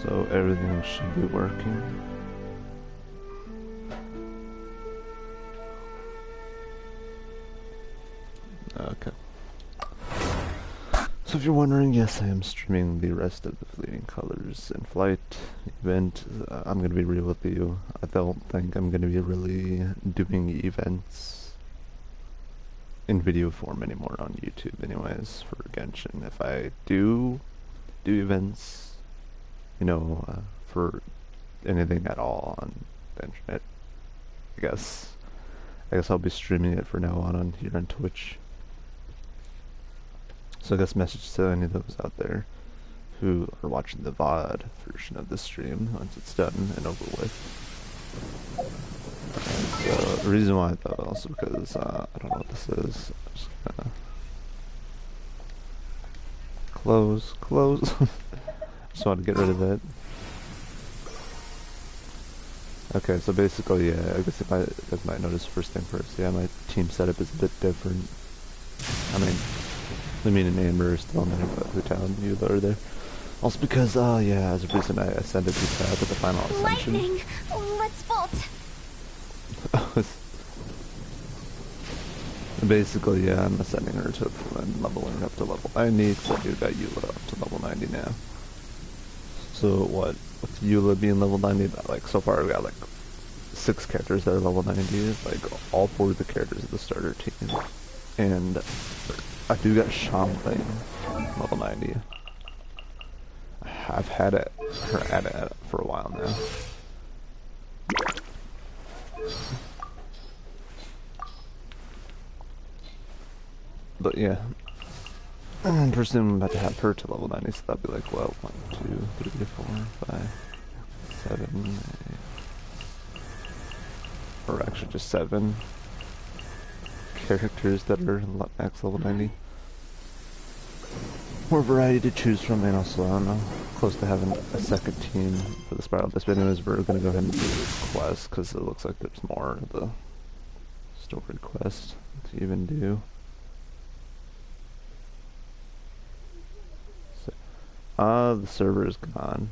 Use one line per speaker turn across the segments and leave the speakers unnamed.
So everything should be working. Okay. So if you're wondering, yes, I am streaming the rest of the Fleeting Colors in Flight event. I'm going to be real with you. I don't think I'm going to be really doing events in video form anymore on YouTube anyways for Genshin. If I do events, you know, for anything at all on the internet, I guess I'll be streaming it for now on here on Twitch. So I guess message to any of those out there who are watching the VOD version of the stream once it's done and over with. And, so the reason why I thought also because I don't know what this is. I'm just gonna close. Just want to get rid of it. Okay, so basically, yeah, I guess you guys might notice first thing first. Yeah, my team setup is a bit different. I mean and Amber are still in there, but Hutal and Eula are there. Also because, yeah, as a reason I ascended Hutal to the final ascension.
Lightning! Let's vault!
Basically, yeah, I'm ascending her to and leveling up to level 90, because I do got Eula up to level 90 now. So what, with Eula being level 90, like, so far I've got, like, 6 characters that are level 90, like, all 4 of the characters of the starter team. And I do got Shambling level 90. I've had her at it for a while now. But yeah, and pretty soon I'm about to have her to level 90, so that'll be like, well, 1, 2, 3, 4, 5, 7, 8, or actually just 7 characters that are max level 90. More variety to choose from, and also, I don't know, close to having a second team for the Spiral Disc. But anyways, we're gonna go ahead and do this quest, because it looks like there's more of the story quest to even do. So, the server is gone.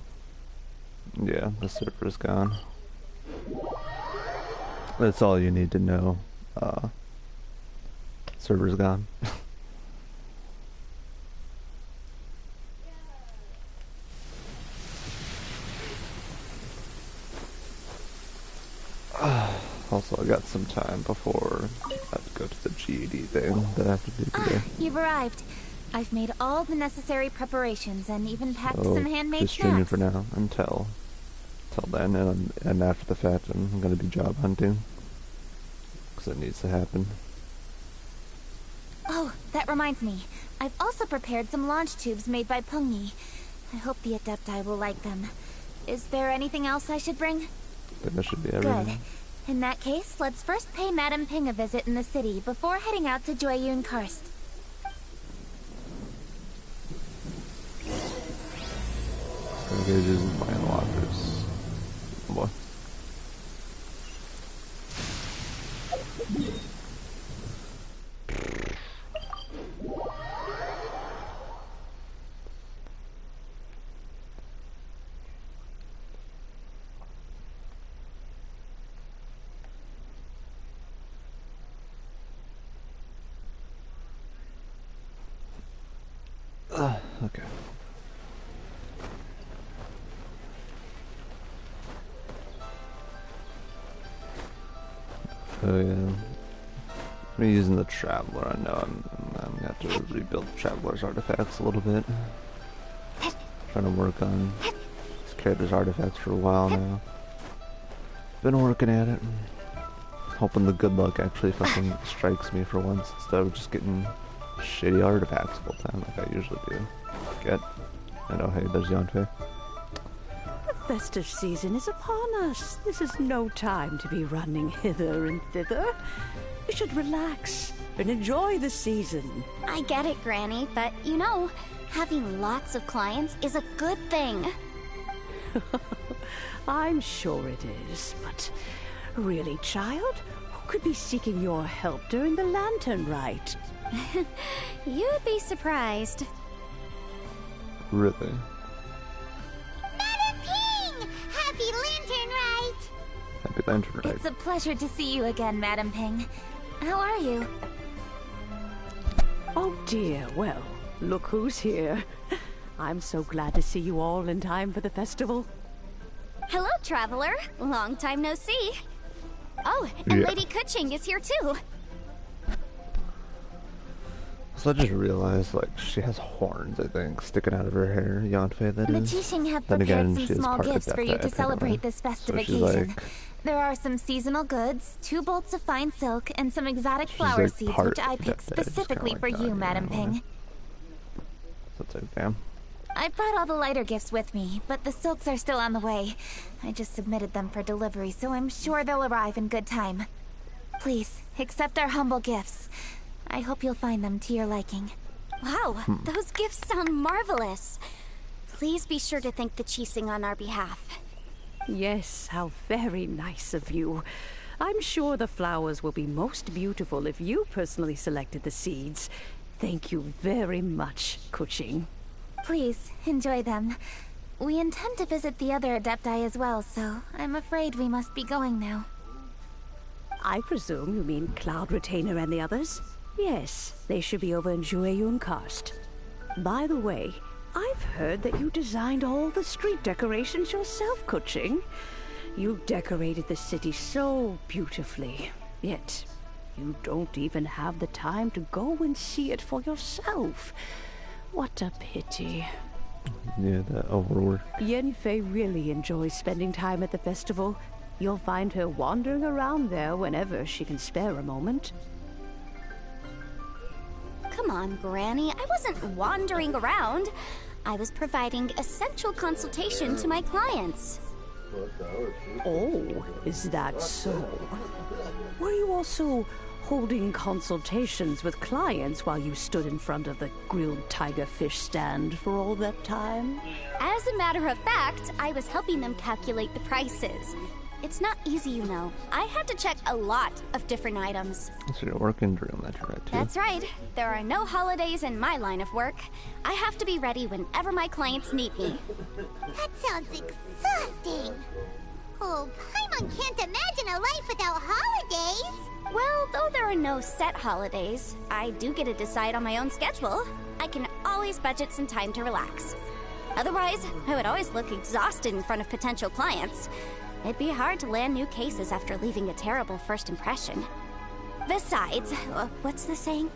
Yeah, the server is gone. That's all you need to know. Server's gone. Also, I got some time before I have to go to the GED thing that I have to do today.
You've arrived. I've made all the necessary preparations and even packed
So,
some handmade
just streaming
snacks.
for now until then, and after the fact, I'm gonna be job hunting because it needs to happen.
Oh, that reminds me. I've also prepared some launch tubes made by Pungi. I hope the Adepti will like them. Is there anything else I should bring?
I think that should be everything.
Good. In that case, let's first pay Madame Ping a visit in the city before heading out to Jueyun Karst.
Engages in my lockers. What? Okay. Oh yeah. I'm using the Traveler. I know I'm gonna have to rebuild the Traveler's artifacts a little bit. Trying to work on this character's artifacts for a while now. Been working at it. Hoping the good luck actually fucking strikes me for once instead of just getting shitty artifacts all the time like I usually do. I know, hey, there's Yanfei.
The festive season is upon us. This is no time to be running hither and thither. We should relax and enjoy the season.
I get it, Granny, but you know, having lots of clients is a good thing.
I'm sure it is, but really, child? Who could be seeking your help during the lantern rite?
You'd be surprised.
Really?
Madam
Happy Lantern Ride.
It's a pleasure to see you again, Madam Ping. How are you?
Oh dear, well, look who's here. I'm so glad to see you all in time for the festival.
Hello, traveler. Long time no see. Oh, and
Yeah.
Lady Kuching is here too.
So I just realized, like, she has horns, I think, sticking out of her hair. Yanfei, that
The
is.
Qixing have
Then
prepared
again,
some
she is
small
part
gifts for you
Adepti,
to celebrate
apparently.
this festive
So she's
occasion.
like,
There are some seasonal goods, 2 bolts of fine silk, and some exotic
she's
flower
like
seeds
part
which I picked
Adepti, just
specifically
kinda
for
like
you,
Kanye,
Madam
in a way.
Ping.
So it's like, damn.
I brought all the lighter gifts with me, but the silks are still on the way. I just submitted them for delivery, so I'm sure they'll arrive in good time. Please, accept our humble gifts. I hope you'll find them to your liking.
Wow, those gifts sound marvelous. Please be sure to thank the Qixing on our behalf.
Yes, how very nice of you. I'm sure the flowers will be most beautiful if you personally selected the seeds. Thank you very much, Kuching.
Please, enjoy them. We intend to visit the other Adepti as well, so I'm afraid we must be going now.
I presume you mean Cloud Retainer and the others? Yes, they should be over in Jueyun Karst. By the way, I've heard that you designed all the street decorations yourself, Kuching. You decorated the city so beautifully, yet you don't even have the time to go and see it for yourself. What a pity.
Yeah, that overwork.
Yanfei really enjoys spending time at the festival. You'll find her wandering around there whenever she can spare a moment.
Come on, Granny. I wasn't wandering around. I was providing essential consultation to my clients.
Oh, is that so? Were you also holding consultations with clients while you stood in front of the grilled tiger fish stand for all that time?
As a matter of fact, I was helping them calculate the prices. It's not easy, you know. I had to check a lot of different items.
So you're working Dream Lantern Ride, too.
That's right. There are no holidays in my line of work. I have to be ready whenever my clients need me.
That sounds exhausting. Oh, Paimon can't imagine a life without holidays.
Well, though there are no set holidays, I do get to decide on my own schedule. I can always budget some time to relax. Otherwise, I would always look exhausted in front of potential clients. It'd be hard to land new cases after leaving a terrible first impression. Besides, what's the saying?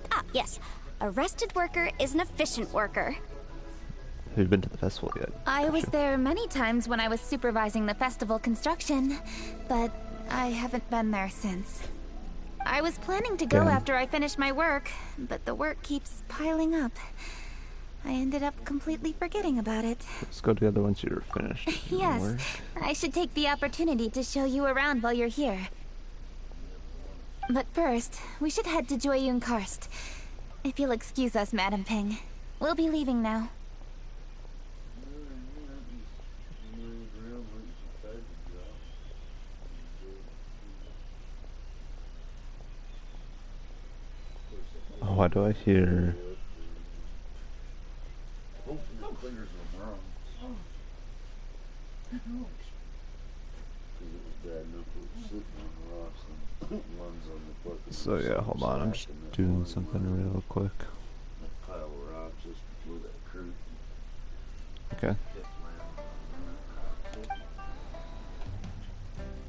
Ah, yes. A rested worker is an efficient worker.
Have you been to the festival yet?
I was
Gotcha.
there many times when I was supervising the festival construction, but I haven't been there since. I was planning to go
Damn.
after I finished my work, but the work keeps piling up. I ended up completely forgetting about it.
Let's go together once you're finished.
Yes,
Work.
I should take the opportunity to show you around while you're here. But first, we should head to Jueyun Karst. If you'll excuse us, Madam Ping. We'll be leaving now.
Oh, why do I hear... So yeah, hold on, I'm just doing something real quick. Okay.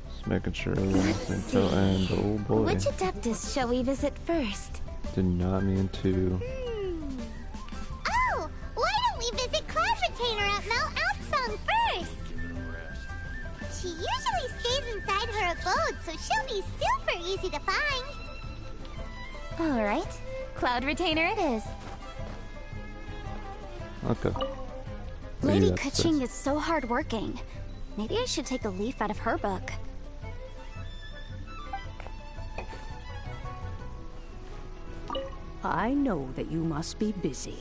Just making sure everything's till end. Oh boy.
Which Adeptus shall we visit first?
Did not mean to.
Oh, why don't we visit Cloud Retainer at Mount Atsung first? She usually stays inside her abode, so she'll be super easy to find.
Alright, Cloud Retainer it is.
Okay.
Lady
that's
Kuching
this.
is so hardworking. Maybe I should take a leaf out of her book.
I know that you must be busy,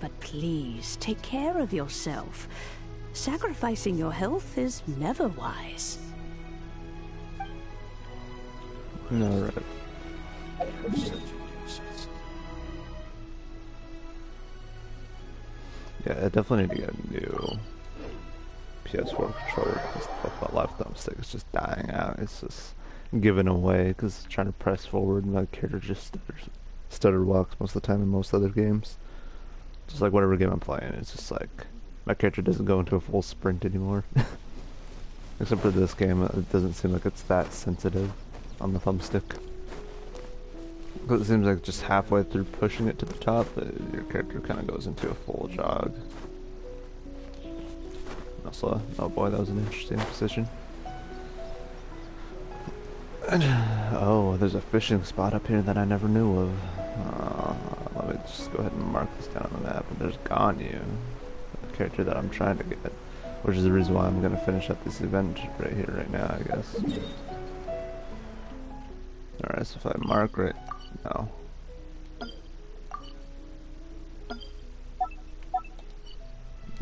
but please take care of yourself. Sacrificing your health is never wise.
Alright. Yeah, I definitely need to get a new PS4 controller because the left thumbstick is just dying out. It's just giving away because trying to press forward and my character just stutter walks most of the time in most other games. Just like whatever game I'm playing, it's just like my character doesn't go into a full sprint anymore. Except for this game, it doesn't seem like it's that sensitive on the thumbstick. Because it seems like just halfway through pushing it to the top, your character kind of goes into a full jog. Also, oh boy, that was an interesting position. Oh, there's a fishing spot up here that I never knew of. Let me just go ahead and mark this down on the map. And there's Ganyu, the character that I'm trying to get, which is the reason why I'm going to finish up this event right here, right now, I guess. Alright, so if I mark right now.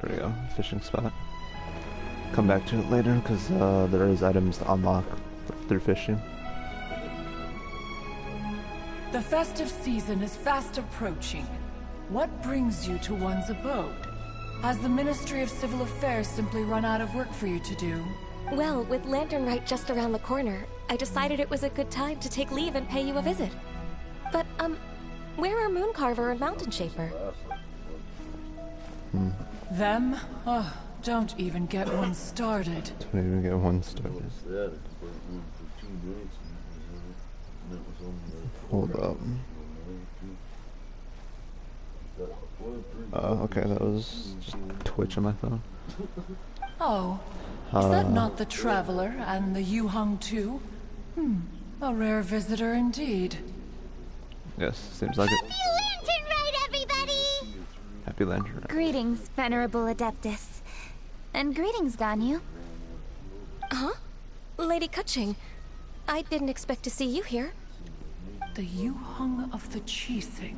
There we go, fishing spot. Come back to it later because there is items to unlock through fishing.
The festive season is fast approaching. What brings you to one's abode? Has the Ministry of Civil Affairs simply run out of work for you to do?
Well, with Lantern Rite just around the corner, I decided it was a good time to take leave and pay you a visit. But, where are Mooncarver and Mountain Shaper?
Them? Oh, don't even get one started.
Don't even get one started. Hold up. Okay, that was just Twitch on my phone.
Oh, is that not the Traveler and the Yu-Hung too? A rare visitor indeed.
Yes, seems like it.
Happy Lantern Rite, everybody!
Happy Lantern Rite.
Greetings, Venerable Adeptus. And greetings, Ganyu.
Huh? Lady Kutching, I didn't expect to see you here.
The Yu-Hung of the Chising.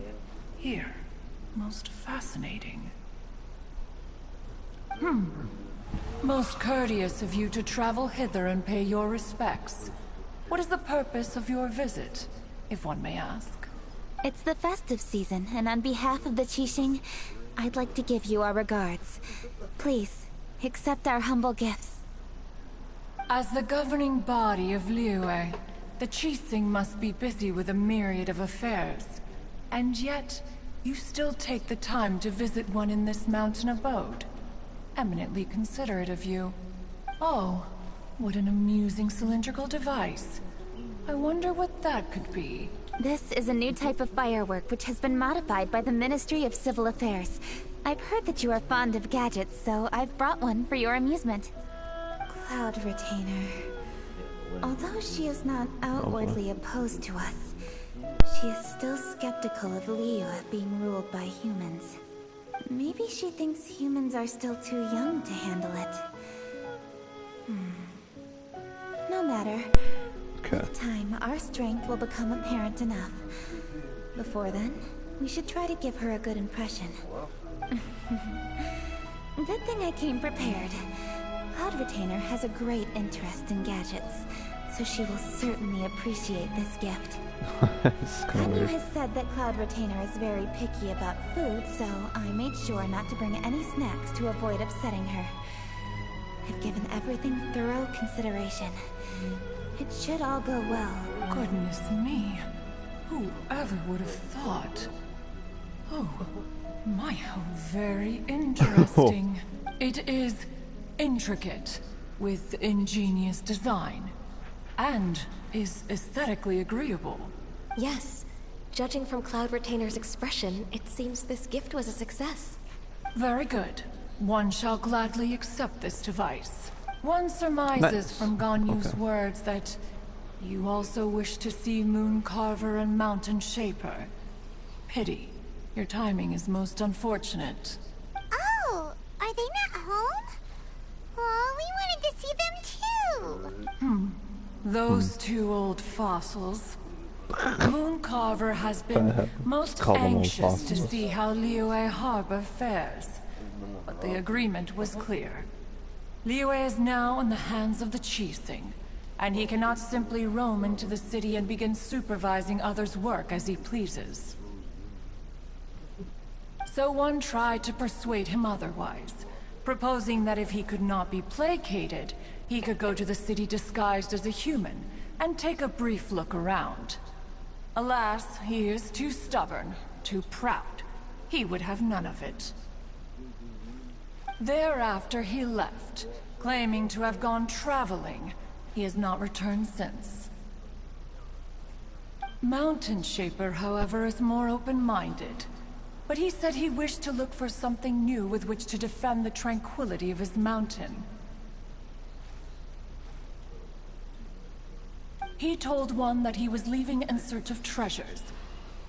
Here. Most fascinating. Most courteous of you to travel hither and pay your respects. What is the purpose of your visit, if one may ask?
It's the festive season, and on behalf of the Qixing, I'd like to give you our regards. Please, accept our humble gifts.
As the governing body of Liyue, the Qixing must be busy with a myriad of affairs. And yet, you still take the time to visit one in this mountain abode. Eminently considerate of you. Oh, what an amusing cylindrical device. I wonder what that could be.
This is a new type of firework which has been modified by the Ministry of Civil Affairs. I've heard that you are fond of gadgets, so I've brought one for your amusement. Cloud Retainer. Although she is not outwardly opposed to us, she is still skeptical of Liyue being ruled by humans. Maybe she thinks humans are still too young to handle it. No matter.
Okay.
With time, our strength will become apparent enough. Before then, we should try to give her a good impression. Good thing I came prepared. Cloud Retainer has a great interest in gadgets, so she will certainly appreciate this gift.
It's kind of
Ganyu
weird.
has said that Cloud Retainer is very picky about food, so I made sure not to bring any snacks to avoid upsetting her. I've given everything thorough consideration. It should all go well.
Goodness me. Whoever would have thought? Oh, my, how very interesting. It is intricate, with ingenious design, and is aesthetically agreeable.
Yes. Judging from Cloud Retainer's expression, it seems this gift was a success.
Very good. One shall gladly accept this device. One surmises
Nice.
from Ganyu's
Okay.
words that you also wish to see Mooncarver and Mountain Shaper. Pity. Your timing is most unfortunate.
Oh, are they not home? Oh, we wanted to see them too.
Those two old fossils. Mooncarver has been most
Call them old
anxious to
fossils.
see how Liyue Harbor fares. But the agreement was clear. Liyue is now in the hands of the Qixing, and he cannot simply roam into the city and begin supervising others' work as he pleases. So one tried to persuade him otherwise, proposing that if he could not be placated, he could go to the city disguised as a human and take a brief look around. Alas, he is too stubborn, too proud. He would have none of it. Thereafter he left, claiming to have gone traveling. He has not returned since. Mountain Shaper, however, is more open-minded. But he said he wished to look for something new with which to defend the tranquility of his mountain. He told one that he was leaving in search of treasures,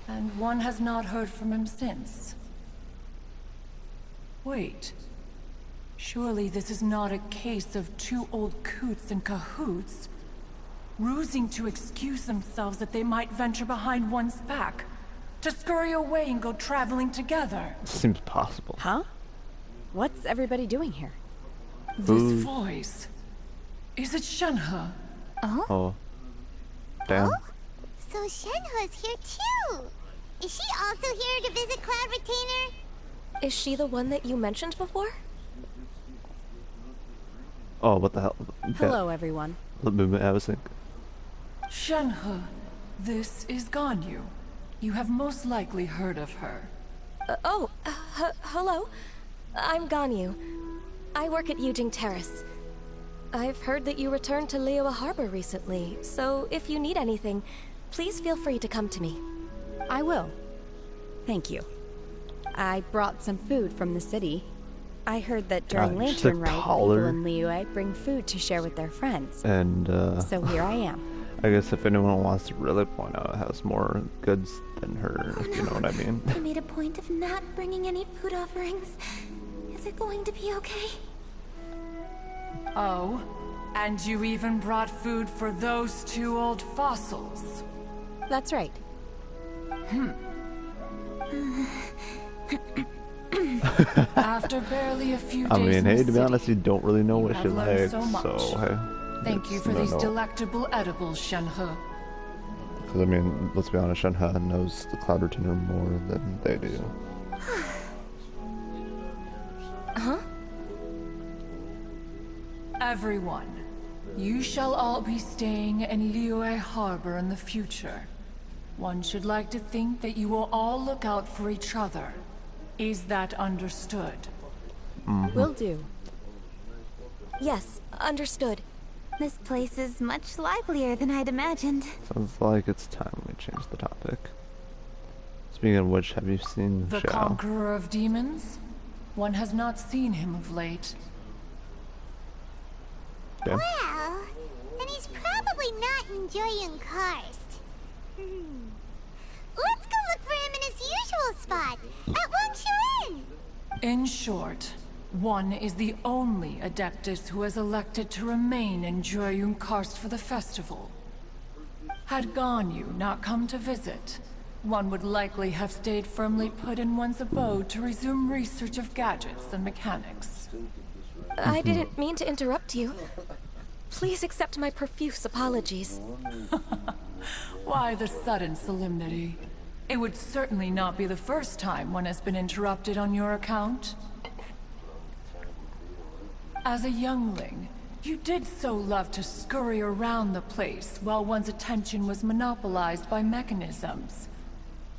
and one has not heard from him since. Wait. Surely this is not a case of two old coots in cahoots, rusing to excuse themselves that they might venture behind one's back, to scurry away and go traveling together.
Seems possible.
Huh? What's everybody doing here?
This voice. Is it Shenhe?
Oh. Damn.
Oh? So Shenhe's here too! Is she also here to visit Cloud Retainer?
Is she the one that you mentioned before?
Oh, what the hell?
Hello, everyone.
The movement I was thinking.
Shenhe, this is Ganyu. You have most likely heard of her.
Hello. I'm Ganyu. I work at Yujing Terrace. I've heard that you returned to Liyue Harbor recently, so if you need anything, please feel free to come to me.
I will. Thank you. I brought some food from the city. I heard that during
just
Lantern
a
Rite,
collar.
people in Liyue bring food to share with their friends.
And,
So here I am.
I guess if anyone wants to really point out, it has more goods than her, if you know what I mean.
I made a point of not bringing any food offerings. Is it going to be okay?
Oh, and you even brought food for those two old fossils.
That's right.
After barely a few days
I mean,
in
hey,
the
to be
city,
honest, you don't really know
you
what
have
she
learned
likes,
so much.
so hey.
Thank you for
no,
these
no.
delectable edibles, Shenhe.
Because, I mean, let's be honest, Shenhe knows the Cloud Retainer more than they do.
Huh?
Everyone, you shall all be staying in Liyue Harbor in the future. One should like to think that you will all look out for each other. Is that understood?
Will do.
Yes, understood.
This place is much livelier than I'd imagined.
Sounds like it's time we change the topic. Speaking of which, have you seen
The
Xiao?
conqueror of demons? One has not seen him of late.
Yeah.
Well, then he's probably not enjoying Karst. Let's go look for him in his usual spot, at Wangshu Inn.
In short, one is the only Adeptus who has elected to remain in Jueyun Karst for the festival. Had Ganyu not come to visit, one would likely have stayed firmly put in one's abode to resume research of gadgets and mechanics.
I didn't mean to interrupt you. Please accept my profuse apologies.
Why the sudden solemnity? It would certainly not be the first time one has been interrupted on your account. As a youngling, you did so love to scurry around the place while one's attention was monopolized by mechanisms.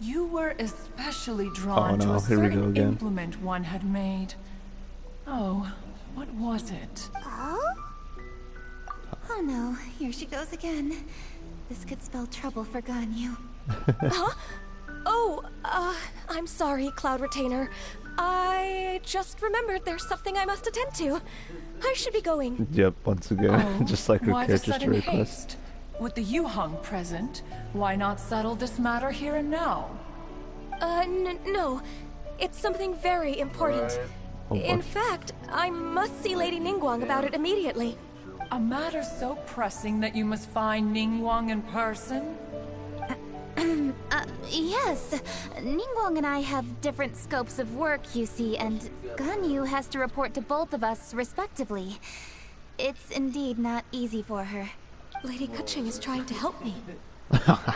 You were especially drawn to a
here we go
certain
again.
implement one had made. Oh, what was it?
Oh?
Oh no, here she goes again. This could spell trouble for Ganyu.
Oh, I'm sorry, Cloud Retainer. I just remembered there's something I must attend to. I should be going.
Yep, once again,
Oh,
just like her
why the
character's
sudden
request.
haste? With the Yuheng present, why not settle this matter here and now?
No. It's something very important.
Oh,
In
boy.
fact, I must see Lady Ningguang about it immediately.
A matter so pressing that you must find Ningguang in person?
Yes. Ningguang and I have different scopes of work, you see, and Ganyu has to report to both of us respectively. It's indeed not easy for her.
Lady Keqing is trying to help me.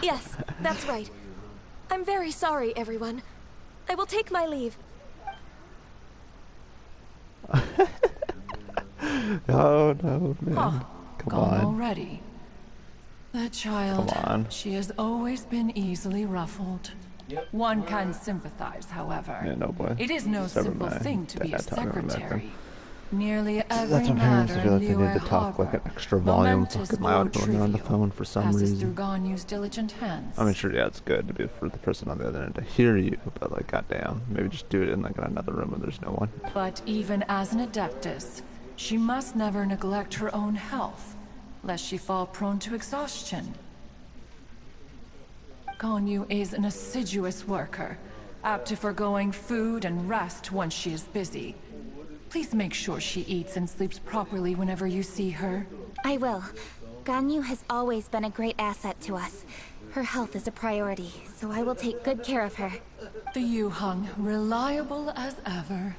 Yes, that's right. I'm very sorry, everyone. I will take my leave.
Oh no, man.
Huh.
Come
Gone
on.
already. That child,
Come on.
she has always been easily ruffled. One can sympathize, however.
Yeah, no boy.
It is no
Just over
simple
my
thing to be a
dad talking about them.
secretary. Nearly every
That's what parents
matter
feel
in
like they need
Liyue
to talk like an
Harbor,
extra volume
momentous
fucking
or
loud when they're on the
trivial,
phone for some
passes through
reason.
Ganyu's diligent hands.
I mean, sure, yeah, it's good to be for the person on the other end to hear you, but like, goddamn, maybe just do it in like in another room where there's no one.
But even as an adeptus, she must never neglect her own health, lest she fall prone to exhaustion. Ganyu is an assiduous worker, apt to foregoing food and rest once she is busy. Please make sure she eats and sleeps properly whenever you see her.
I will. Ganyu has always been a great asset to us. Her health is a priority, so I will take good care of her.
The Yuheng, reliable as ever.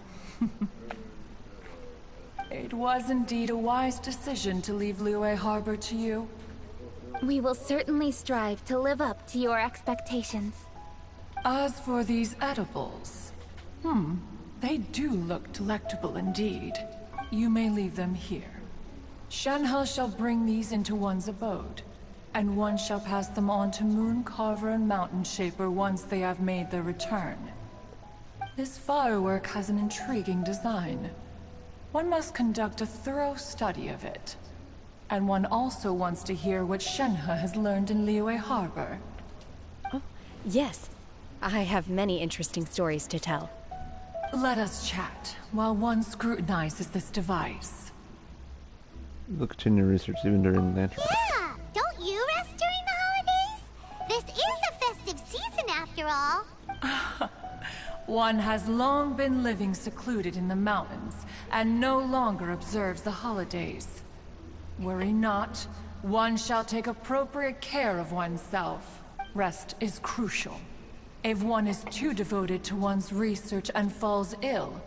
It was indeed a wise decision to leave Liyue Harbor to you.
We will certainly strive to live up to your expectations.
As for these edibles, they do look delectable indeed. You may leave them here. Shenhe shall bring these into one's abode, and one shall pass them on to Mooncarver and Mountain Shaper once they have made their return. This firework has an intriguing design. One must conduct a thorough study of it. And one also wants to hear what Shenhe has learned in Liyue Harbor.
Oh, yes. I have many interesting stories to tell.
Let us chat while one scrutinizes this device.
We'll continue research even during the internet.
Yeah! Don't you rest during the holidays? This is a festive season after all.
One has long been living secluded in the mountains and no longer observes the holidays. Worry not, one shall take appropriate care of oneself. Rest is crucial. If one is too devoted to one's research and falls ill,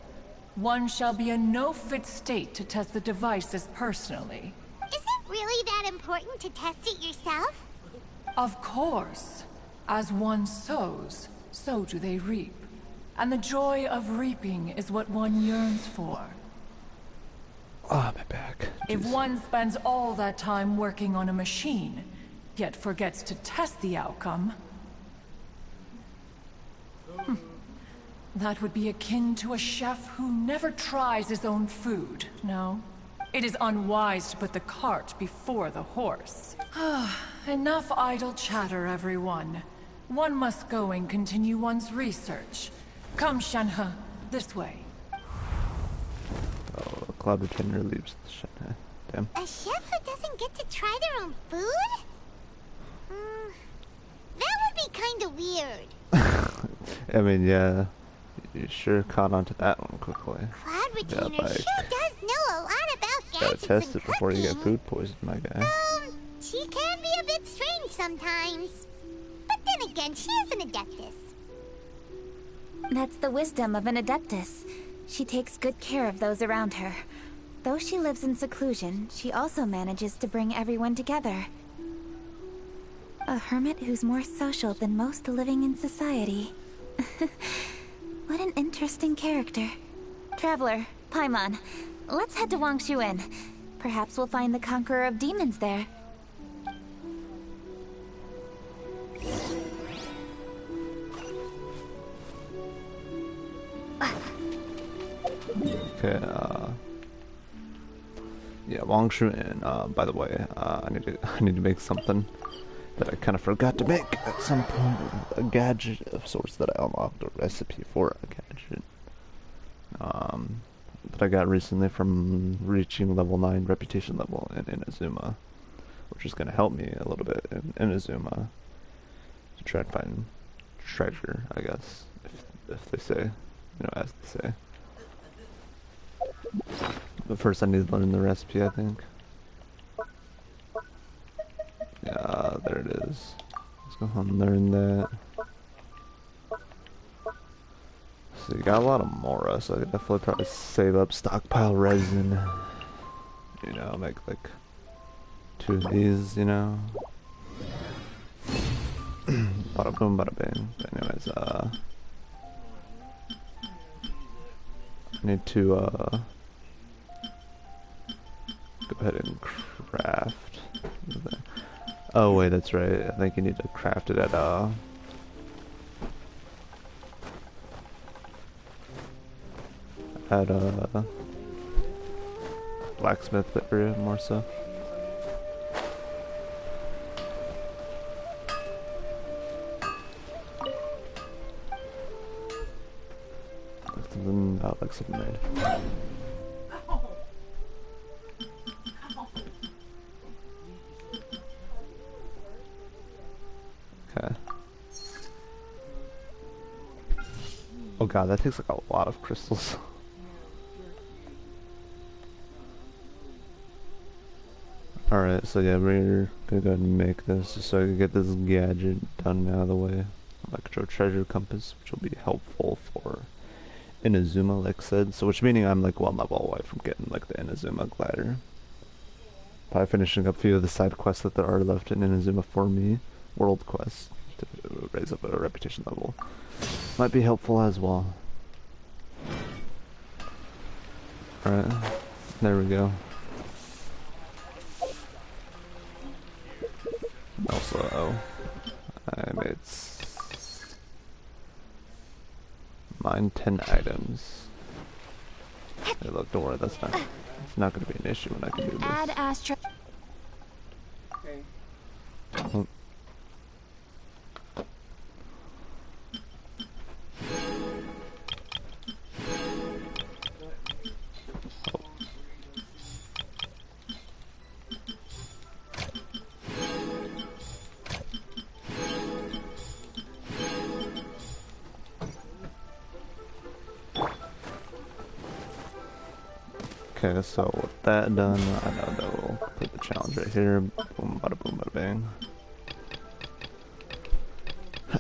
one shall be in no fit state to test the devices personally.
Is it really that important to test it yourself?
Of course. As one sows, so do they reap. And the joy of reaping is what one yearns for.
Ah, my back.
If
Jeez.
one spends all that time working on a machine, yet forgets to test the outcome, that would be akin to a chef who never tries his own food, no? It is unwise to put the cart before the horse. Enough idle chatter, everyone. One must go and continue one's research. Come, Shenhe, this way.
Oh, Cloud Retainer leaves the shit. Damn.
A chef who doesn't get to try their own food? That would be kinda weird.
I mean, yeah. You sure caught on to that one quickly.
Cloud Retainer
like,
sure does know a lot about
Gotta
gadgets
test
and
it before you get
cooking.
food poisoned, my guy.
She can be a bit strange sometimes. But then again, she is an adeptus.
That's the wisdom of an adeptus. She takes good care of those around her. Though she lives in seclusion, she also manages to bring everyone together. A hermit who's more social than most living in society. What an interesting character. Traveler, Paimon, let's head to Wangshu Inn. Perhaps we'll find the Conqueror of Demons there.
Okay, yeah, Wangshu Inn. By the way, I need to make something that I kind of forgot to make at some point. A gadget of sorts that I unlocked a recipe for a gadget. That I got recently from reaching level 9 reputation level in Inazuma, which is going to help me a little bit in Inazuma to try and find treasure, I guess, if they say, as they say. But first I need to learn the recipe, I think. Yeah, there it is. Let's go home and learn that. So you got a lot of Mora, so I could definitely probably save up, stockpile resin. Make like 2 of these, Bada boom, bada bing. Anyways, I need to, Go ahead and craft. Oh wait, that's right. I think you need to craft it at blacksmith area more so. Something about like something made. Okay. Oh god, that takes like a lot of crystals. Alright, so yeah, we're gonna go ahead and make this just so I can get this gadget done and out of the way. Electro treasure compass, which will be helpful for Inazuma, like I said. So which meaning I'm like one level away from getting like the Inazuma glider. Probably finishing up a few of the side quests that there are left in Inazuma for me. World quests to raise up a reputation level. Might be helpful as well. Alright, there we go. Also, I made mine 10 items. Hey look, don't worry, it's not gonna be an issue when I can do this.
Add Astro.
Oh. Okay, so with that done, I know that we'll put the challenge right here. Boom, bada boom, bada bang.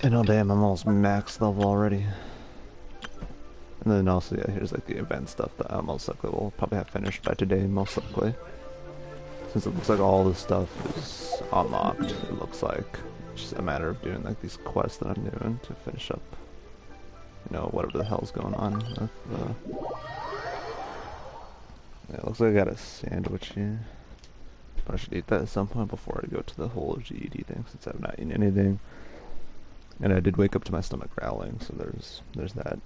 And oh damn, I'm almost max level already. And then also, yeah, here's like the event stuff that I most likely will probably have finished by today, most likely. Since it looks like all this stuff is unlocked, it looks like it's just a matter of doing like these quests that I'm doing to finish up, you know, whatever the hell's going on with yeah, it looks like I got a sandwich here. I should eat that at some point before I go to the whole GED thing, since I've not eaten anything. And I did wake up to my stomach growling, so there's that.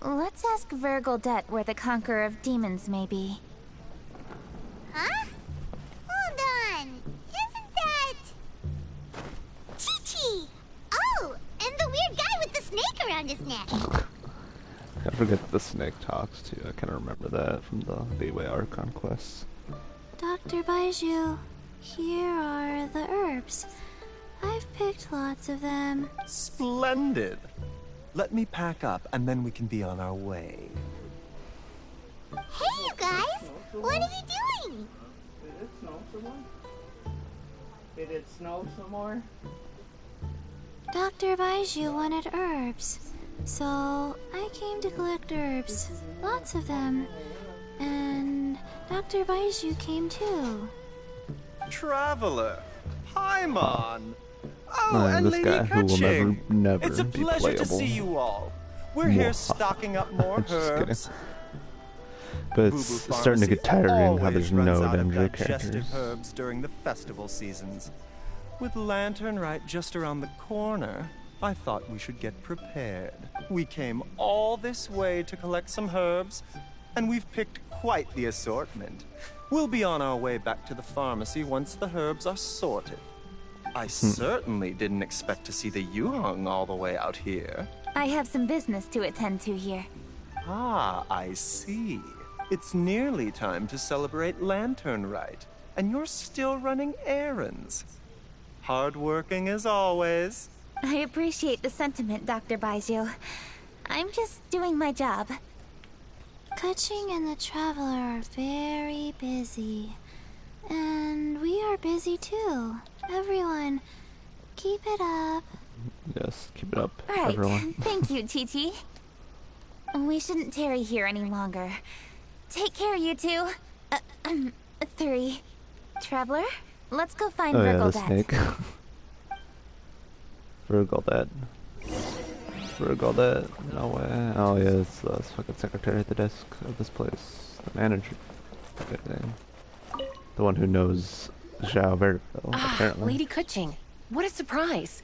Let's ask Vergildet where the Conqueror of Demons may be.
Huh? Hold on. Isn't that... Chi-Chi! Oh, and the weird guy with the snake around his neck.
I forget that the snake talks too. I kind of remember that from the Leeway Archon quests.
Dr. Baiju, here are the herbs. I've picked lots of them.
Splendid! Let me pack up and then we can be on our way.
Hey, you guys! What are you doing?
Did it snow some more? Did it snow some more?
Dr. Baiju wanted herbs, so I came to collect herbs. Lots of them. And Dr. Baiju came too.
Traveler! Paimon! Oh, and
this
Lady
guy who will
Kaching!
never
It's a
be
pleasure
playable.
to see you all. We're here stocking up more
Just kidding.
herbs.
But
Boo
it's
Boo
starting to get
Pharmacy
tiring how
always
there's
runs
no
out of
Dendro
digestive
characters.
herbs during the festival seasons. With Lantern right just around the corner, I thought we should get prepared. We came all this way to collect some herbs, and we've picked quite the assortment. We'll be on our way back to the pharmacy once the herbs are sorted. I certainly didn't expect to see the Yuheng all the way out here.
I have some business to attend to here.
Ah, I see. It's nearly time to celebrate Lantern Rite, and you're still running errands. Hardworking as always.
I appreciate the sentiment, Dr. Baiju. I'm just doing my job.
Kaching and the Traveler are very busy. And we are busy too. Everyone, keep it up.
Yes, keep it up,
Right.
everyone.
Thank you, Chi-Chi. We shouldn't tarry here any longer. Take care, you two. 3. Traveler, let's go find
Oh yeah, the
Vergildet.
snake. Virgo that. Virgo that. No way. Oh yeah, it's the fucking secretary at the desk of this place. The manager. Everything. The one who knows Zhao very well, apparently.
Lady Kuching. What a surprise.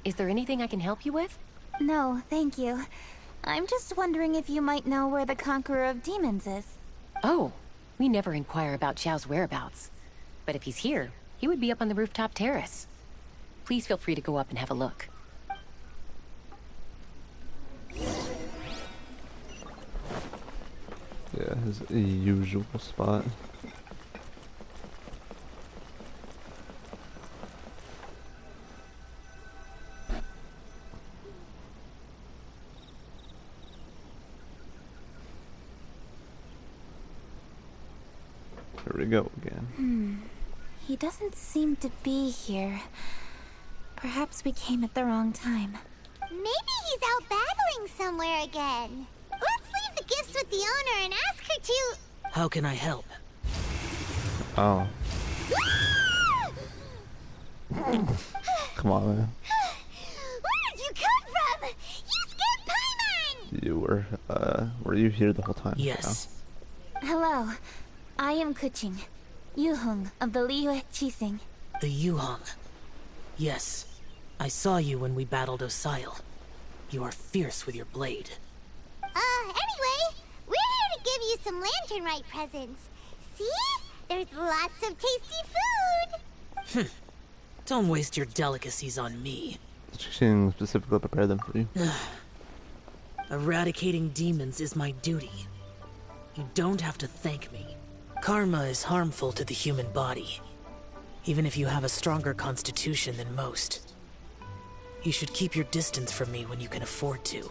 Is there anything I can help you with?
No, thank you. I'm just wondering if you might know where the Conqueror of Demons is.
Oh, we never inquire about Zhao's whereabouts. But if he's here, he would be up on the rooftop terrace. Please feel free to go up and have a look.
Yeah, his usual spot. Here we go again.
He doesn't seem to be here. Perhaps we came at the wrong time.
Maybe he's out battling somewhere again. Let's leave the gifts with the owner and ask her to...
How can I help?
Oh. Come on, man.
Where did you come from? You scared Paimon!
You were you here the whole time?
Yes.
Hello. I am Kuching. Yuhung of the Liyue Qixing.
The Yuhong. Yes. I saw you when we battled Osile. You are fierce with your blade.
Anyway, we're here to give you some Lantern-Rite presents. See? There's lots of tasty food!
Don't waste your delicacies on me.
Qixing specifically prepared them for you.
Eradicating demons is my duty. You don't have to thank me. Karma is harmful to the human body, even if you have a stronger constitution than most. You should keep your distance from me when you can afford to.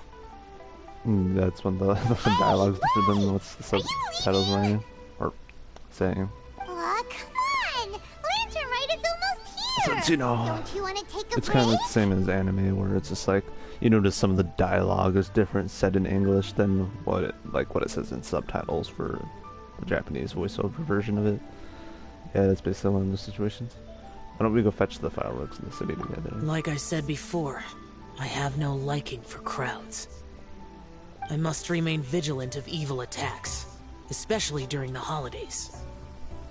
That's when the dialogue's different than what's the subtitles saying. Or saying.
Aw, come on! Lantern-Rite is almost here!
So, you know,
don't you want to take a
it's
break?
kind of the same as anime, where it's just like, you notice some of the dialogue is different said in English than what it says in subtitles for the Japanese voiceover version of it. Yeah, that's basically one of those situations. Why don't we go fetch the fireworks in the city together?
Like I said before, I have no liking for crowds. I must remain vigilant of evil attacks, especially during the holidays.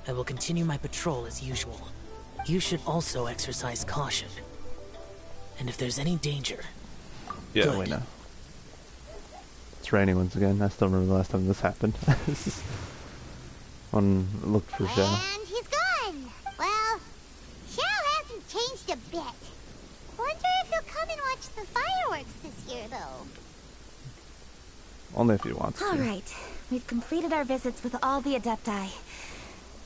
I will continue my patrol as usual. You should also exercise caution. And if there's any danger...
Yeah,
good.
we know. It's raining once again. I still remember the last time this happened. One looked for Zhao.
And he's gone! Well, Zhao hasn't changed a bit. Wonder if he'll come and watch the fireworks this year, though.
Only if he wants to.
Alright, we've completed our visits with all the Adepti.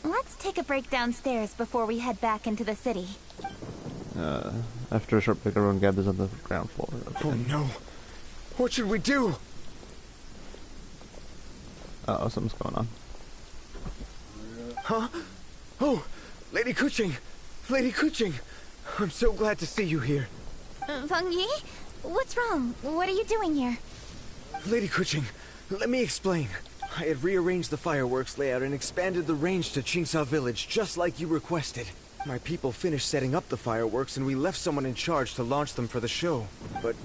Let's take a break downstairs before we head back into the city.
After a short break, everyone gathers on the ground floor.
Oh no! What should we do?
Uh-oh, something's going on.
Huh? Oh, Lady Kuching! Lady Kuching! I'm so glad to see you here.
Feng Yi? What's wrong? What are you doing here?
Lady Kuching, let me explain. I had rearranged the fireworks layout and expanded the range to Qingsa Village, just like you requested. My people finished setting up the fireworks and we left someone in charge to launch them for the show. But...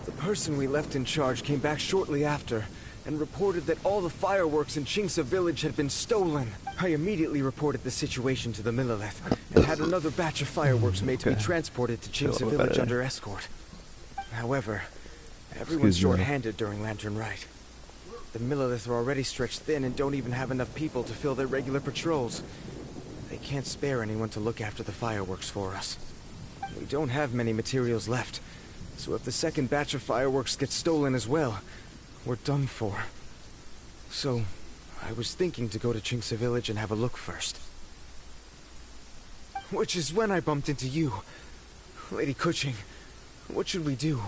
the person we left in charge came back shortly after and reported that all the fireworks in Qingsa Village had been stolen. I immediately reported the situation to the Millelith and had another batch of fireworks made to be transported to Qingsa Village under escort. However, everyone's short-handed during Lantern-Rite. The Millelith are already stretched thin and don't even have enough people to fill their regular patrols. They can't spare anyone to look after the fireworks for us. We don't have many materials left, so if the second batch of fireworks gets stolen as well, we're done for. So, I was thinking to go to Qingsa Village and have a look first. Which is when I bumped into you. Lady Kuching, what should we do?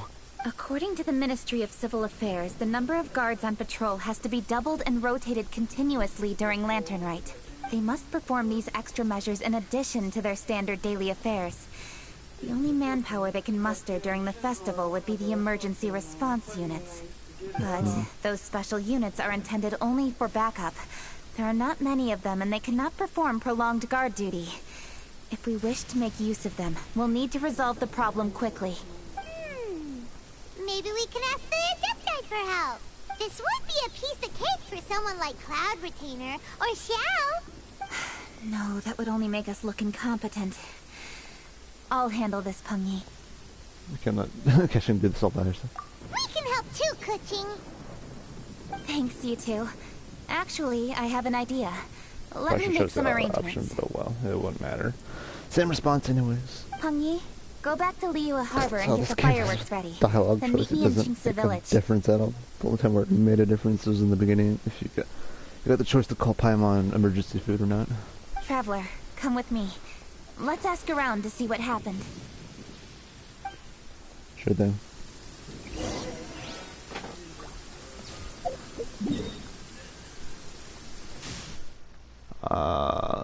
According to the Ministry of Civil Affairs, the number of guards on patrol has to be doubled and rotated continuously during Lantern-Rite. They must perform these extra measures in addition to their standard daily affairs. The only manpower they can muster during the festival would be the emergency response units. But those special units are intended only for backup. There are not many of them and they cannot perform prolonged guard duty. If we wish to make use of them, we'll need to resolve the problem quickly.
Maybe we can ask the Adepti for help. This would be a piece of cake for someone like Cloud Retainer or Xiao.
No, that would only make us look incompetent. I'll handle this, Peng Yi.
I cannot. I shouldn't do this all by herself.
We can help too, Kuching.
Thanks, you two. Actually, I have an idea. Let
Probably
me
should
make some
show the
arrangements.
option, but oh well, it wouldn't matter. Same response anyways.
Peng Yi, go back to Liyue Harbor and
Oh,
get
this
the
game
fireworks ready.
Dialogue
Then
choice,
meet
it
me in
doesn't
Qingce
make a
Village.
difference at all. The only time where it made a difference was in the beginning. If you got the choice to call Paimon emergency food or not.
Traveler, come with me. Let's ask around to see what happened.
Sure thing.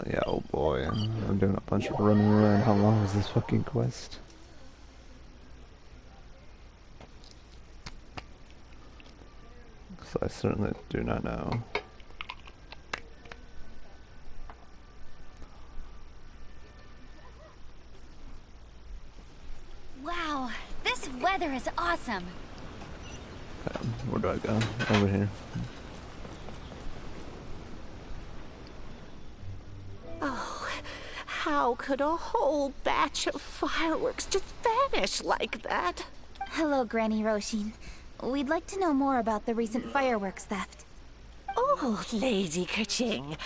Yeah, oh boy. I'm doing a bunch of running around. How long is this fucking quest? So I certainly do not know.
Wow, this weather is awesome.
Where do I go? Over here.
Oh, how could a whole batch of fireworks just vanish like that?
Hello, Granny Roshin. We'd like to know more about the recent fireworks theft.
Oh, Lady Kuching,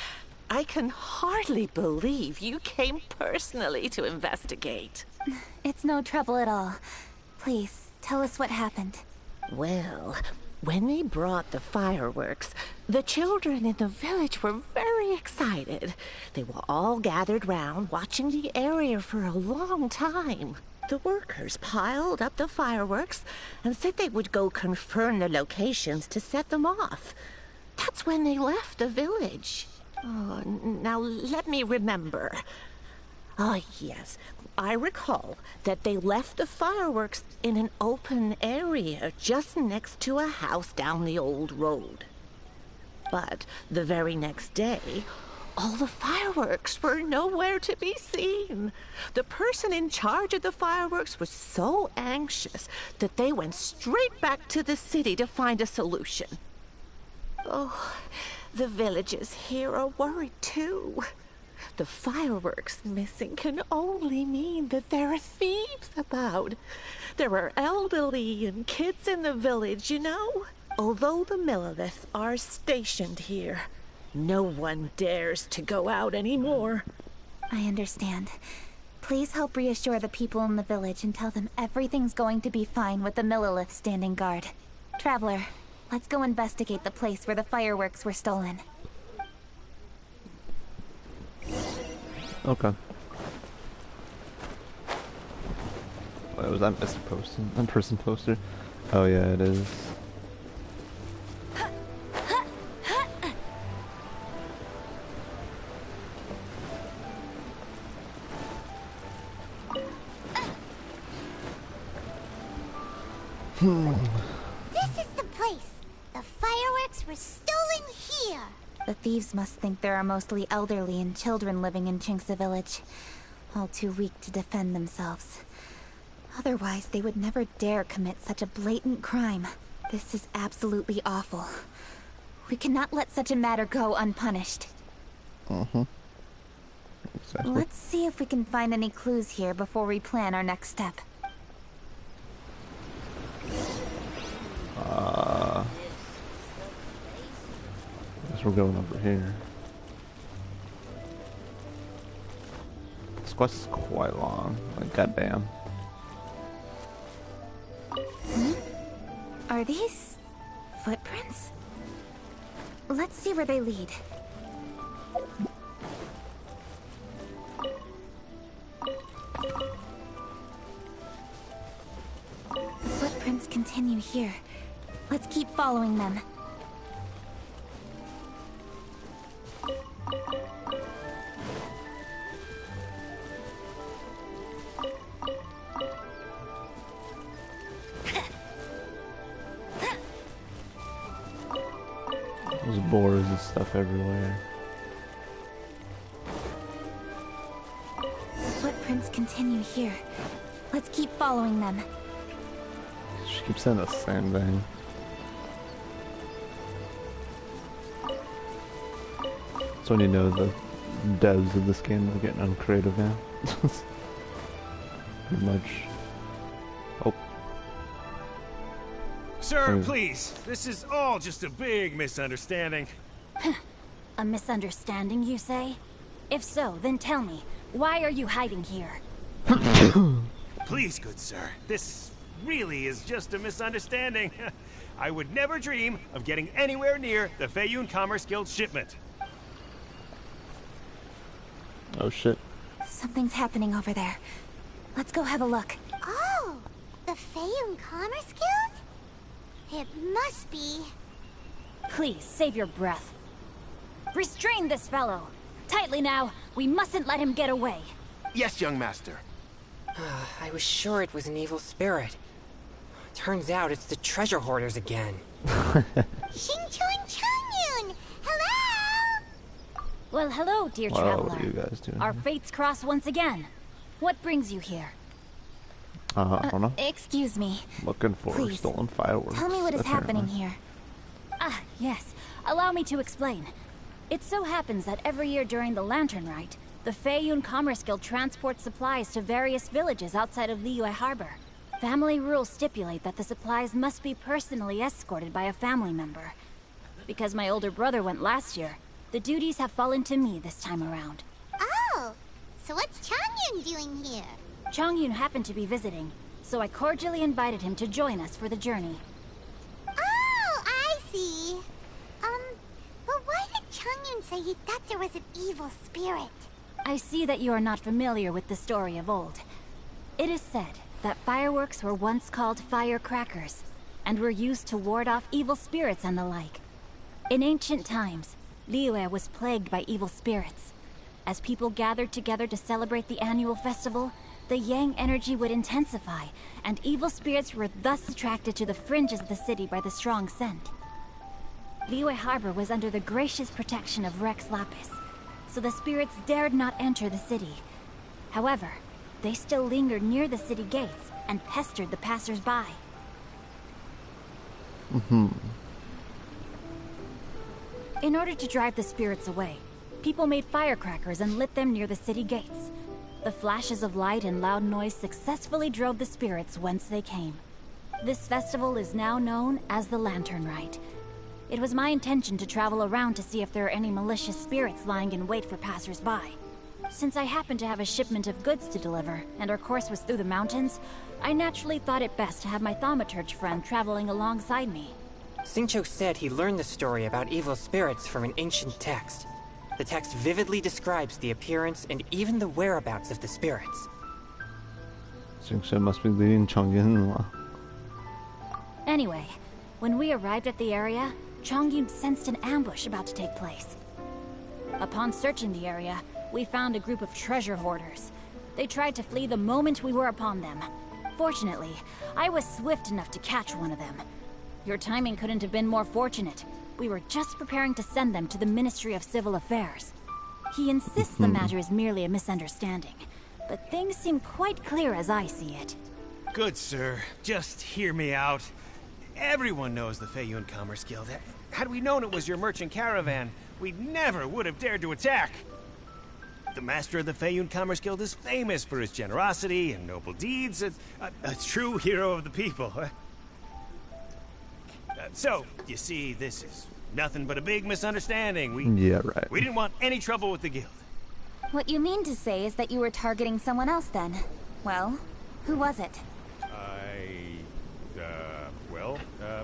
I can hardly believe you came personally to investigate.
It's no trouble at all. Please, tell us what happened.
Well, when they brought the fireworks, the children in the village were very excited. They were all gathered round, watching the area for a long time. The workers piled up the fireworks and said they would go confirm the locations to set them off. That's when they left the village. Oh, now let me remember. Ah, yes. I recall that they left the fireworks in an open area just next to a house down the old road. But the very next day, all the fireworks were nowhere to be seen. The person in charge of the fireworks was so anxious that they went straight back to the city to find a solution. Oh, the villagers here are worried too. The fireworks missing can only mean that there are thieves about. There are elderly and kids in the village, you know. Although the Millilith are stationed here, no one dares to go out anymore.
I understand. Please help reassure the people in the village and tell them everything's going to be fine with the Millilith standing guard. Traveler, let's go investigate the place where the fireworks were stolen.
Okay. Wait, was that Mr. Poster? In-person poster? Oh yeah, it is.
This is the place. The fireworks were stolen here.
The thieves must think there are mostly elderly and children living in Qingce Village, all too weak to defend themselves. Otherwise, they would never dare commit such a blatant crime. This is absolutely awful. We cannot let such a matter go unpunished.
Exactly.
Let's see if we can find any clues here before we plan our next step.
Guess we're going over here. This quest is quite long. Like, goddamn.
Are these footprints? Let's see where they lead. The footprints continue here. Let's keep following them.
There's boars and stuff everywhere.
footprints continue here. Let's keep following them.
She keeps saying the same thing. That's when you know the devs of this game are getting uncreative now. Pretty much. Oh.
Sir, please. This is all just a big misunderstanding.
A misunderstanding, you say? If so, then tell me, why are you hiding here?
Please, good sir. This really is just a misunderstanding. I would never dream of getting anywhere near the Feiyun Commerce Guild shipment.
Oh shit.
Something's happening over there. Let's go have a look.
Oh, the Feiyun Commerce Guild? It must be.
Please, save your breath. Restrain this fellow. Tightly now. We mustn't let him get away.
Yes, young master.
I was sure it was an evil spirit. Turns out it's the treasure hoarders again.
Xingqiu Changyun! Hello!
Well, hello, dear
Wow,
traveler.
what are you guys doing
Our
here?
fates cross once again. What brings you here?
I don't know.
Excuse me.
Looking for
Please,
stolen fireworks.
Tell me what is
apparently.
happening here.
Ah, yes. Allow me to explain. It so happens that every year during the Lantern Rite, the Feiyun Commerce Guild transports supplies to various villages outside of Liyue Harbor. Family rules stipulate that the supplies must be personally escorted by a family member. Because my older brother went last year, the duties have fallen to me this time around.
Oh, so what's Changyun doing here?
Changyun happened to be visiting, so I cordially invited him to join us for the journey.
Oh, I see. But why did Changyun say he thought there was an evil spirit?
I see that you are not familiar with the story of old. It is said that fireworks were once called firecrackers, and were used to ward off evil spirits and the like. In ancient times, Liyue was plagued by evil spirits. As people gathered together to celebrate the annual festival, the yang energy would intensify, and evil spirits were thus attracted to the fringes of the city by the strong scent. Liyue Harbor was under the gracious protection of Rex Lapis, so the spirits dared not enter the city. However, they still lingered near the city gates and pestered the passers-by. In order to drive the spirits away, people made firecrackers and lit them near the city gates. The flashes of light and loud noise successfully drove the spirits whence they came. This festival is now known as the Lantern Rite. It was my intention to travel around to see if there are any malicious spirits lying in wait for passers-by. Since I happened to have a shipment of goods to deliver, and our course was through the mountains, I naturally thought it best to have my thaumaturge friend traveling alongside me.
Xingqiu said he learned the story about evil spirits from an ancient text. The text vividly describes the appearance and even the whereabouts of the spirits.
Xingqiu must be leading Changyun.
Anyway, when we arrived at the area, Changyun sensed an ambush about to take place. Upon searching the area, we found a group of treasure hoarders. They tried to flee the moment we were upon them. Fortunately, I was swift enough to catch one of them. Your timing couldn't have been more fortunate. We were just preparing to send them to the Ministry of Civil Affairs. He insists the matter is merely a misunderstanding, but things seem quite clear as I see it.
Good sir, just hear me out. Everyone knows the Feiyun Commerce Guild. Had we known it was your merchant caravan, we never would have dared to attack. The master of the Feiyun Commerce Guild is famous for his generosity and noble deeds, a true hero of the people. So, you see, this is nothing but a big misunderstanding.
Yeah, right.
We didn't want any trouble with the guild.
What you mean to say is that you were targeting someone else then? Well, who was it?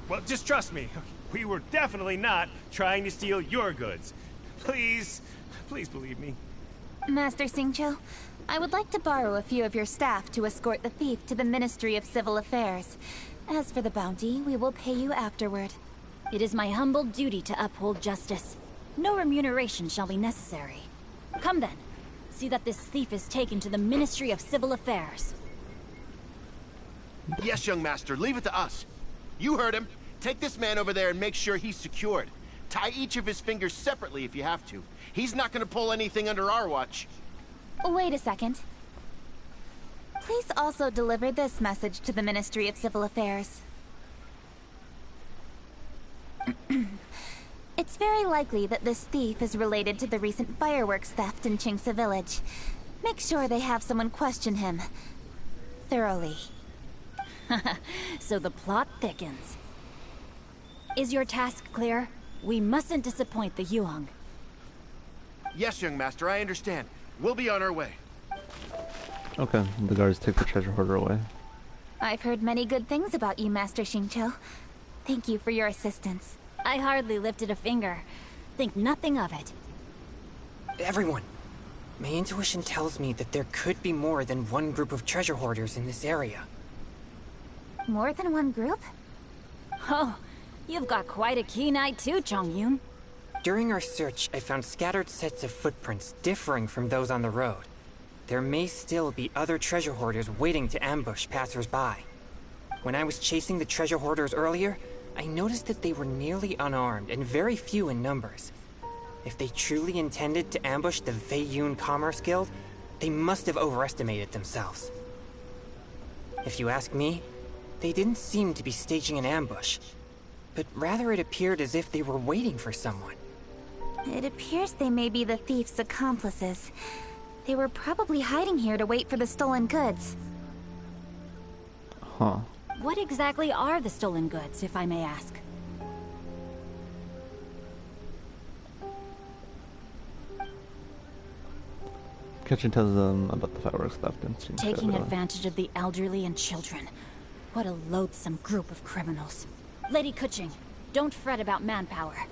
Well, just trust me. We were definitely not trying to steal your goods. Please believe me.
Master Xingqiu, I would like to borrow a few of your staff to escort the thief to the Ministry of Civil Affairs. As for the bounty, we will pay you afterward.
It is my humble duty to uphold justice. No remuneration shall be necessary. Come then. See that this thief is taken to the Ministry of Civil Affairs.
Yes, young master, leave it to us. You heard him. Take this man over there and make sure he's secured. Tie each of his fingers separately if you have to. He's not gonna pull anything under our watch.
Wait a second. Please also deliver this message to the Ministry of Civil Affairs. It's very likely that this thief is related to the recent fireworks theft in Qingce Village. Make sure they have someone question him thoroughly.
So the plot thickens. Is your task clear? We mustn't disappoint the Yuang.
Yes, young master, I understand. We'll be on our way.
Okay, the guards take the treasure hoarder away.
I've heard many good things about you, Master Xingqiu. Thank you for your assistance.
I hardly lifted a finger. Think nothing of it.
Everyone, my intuition tells me that there could be more than one group of treasure hoarders in this area.
More than one group?
Oh, you've got quite a keen eye too, Chongyun.
During our search, I found scattered sets of footprints differing from those on the road. There may still be other treasure hoarders waiting to ambush passers-by. When I was chasing the treasure hoarders earlier, I noticed that they were nearly unarmed and very few in numbers. If they truly intended to ambush the Feiyun Commerce Guild, they must have overestimated themselves. If you ask me, they didn't seem to be staging an ambush, but rather it appeared as if they were waiting for someone.
It appears they may be the thief's accomplices. They were probably hiding here to wait for the stolen goods.
Huh.
What exactly are the stolen goods, if I may ask?
Kitchen tells them about the fireworks theft and Qingce
Taking
Village.
advantage of the elderly and children. What a loathsome group of criminals. Lady Kuching, don't fret about manpower.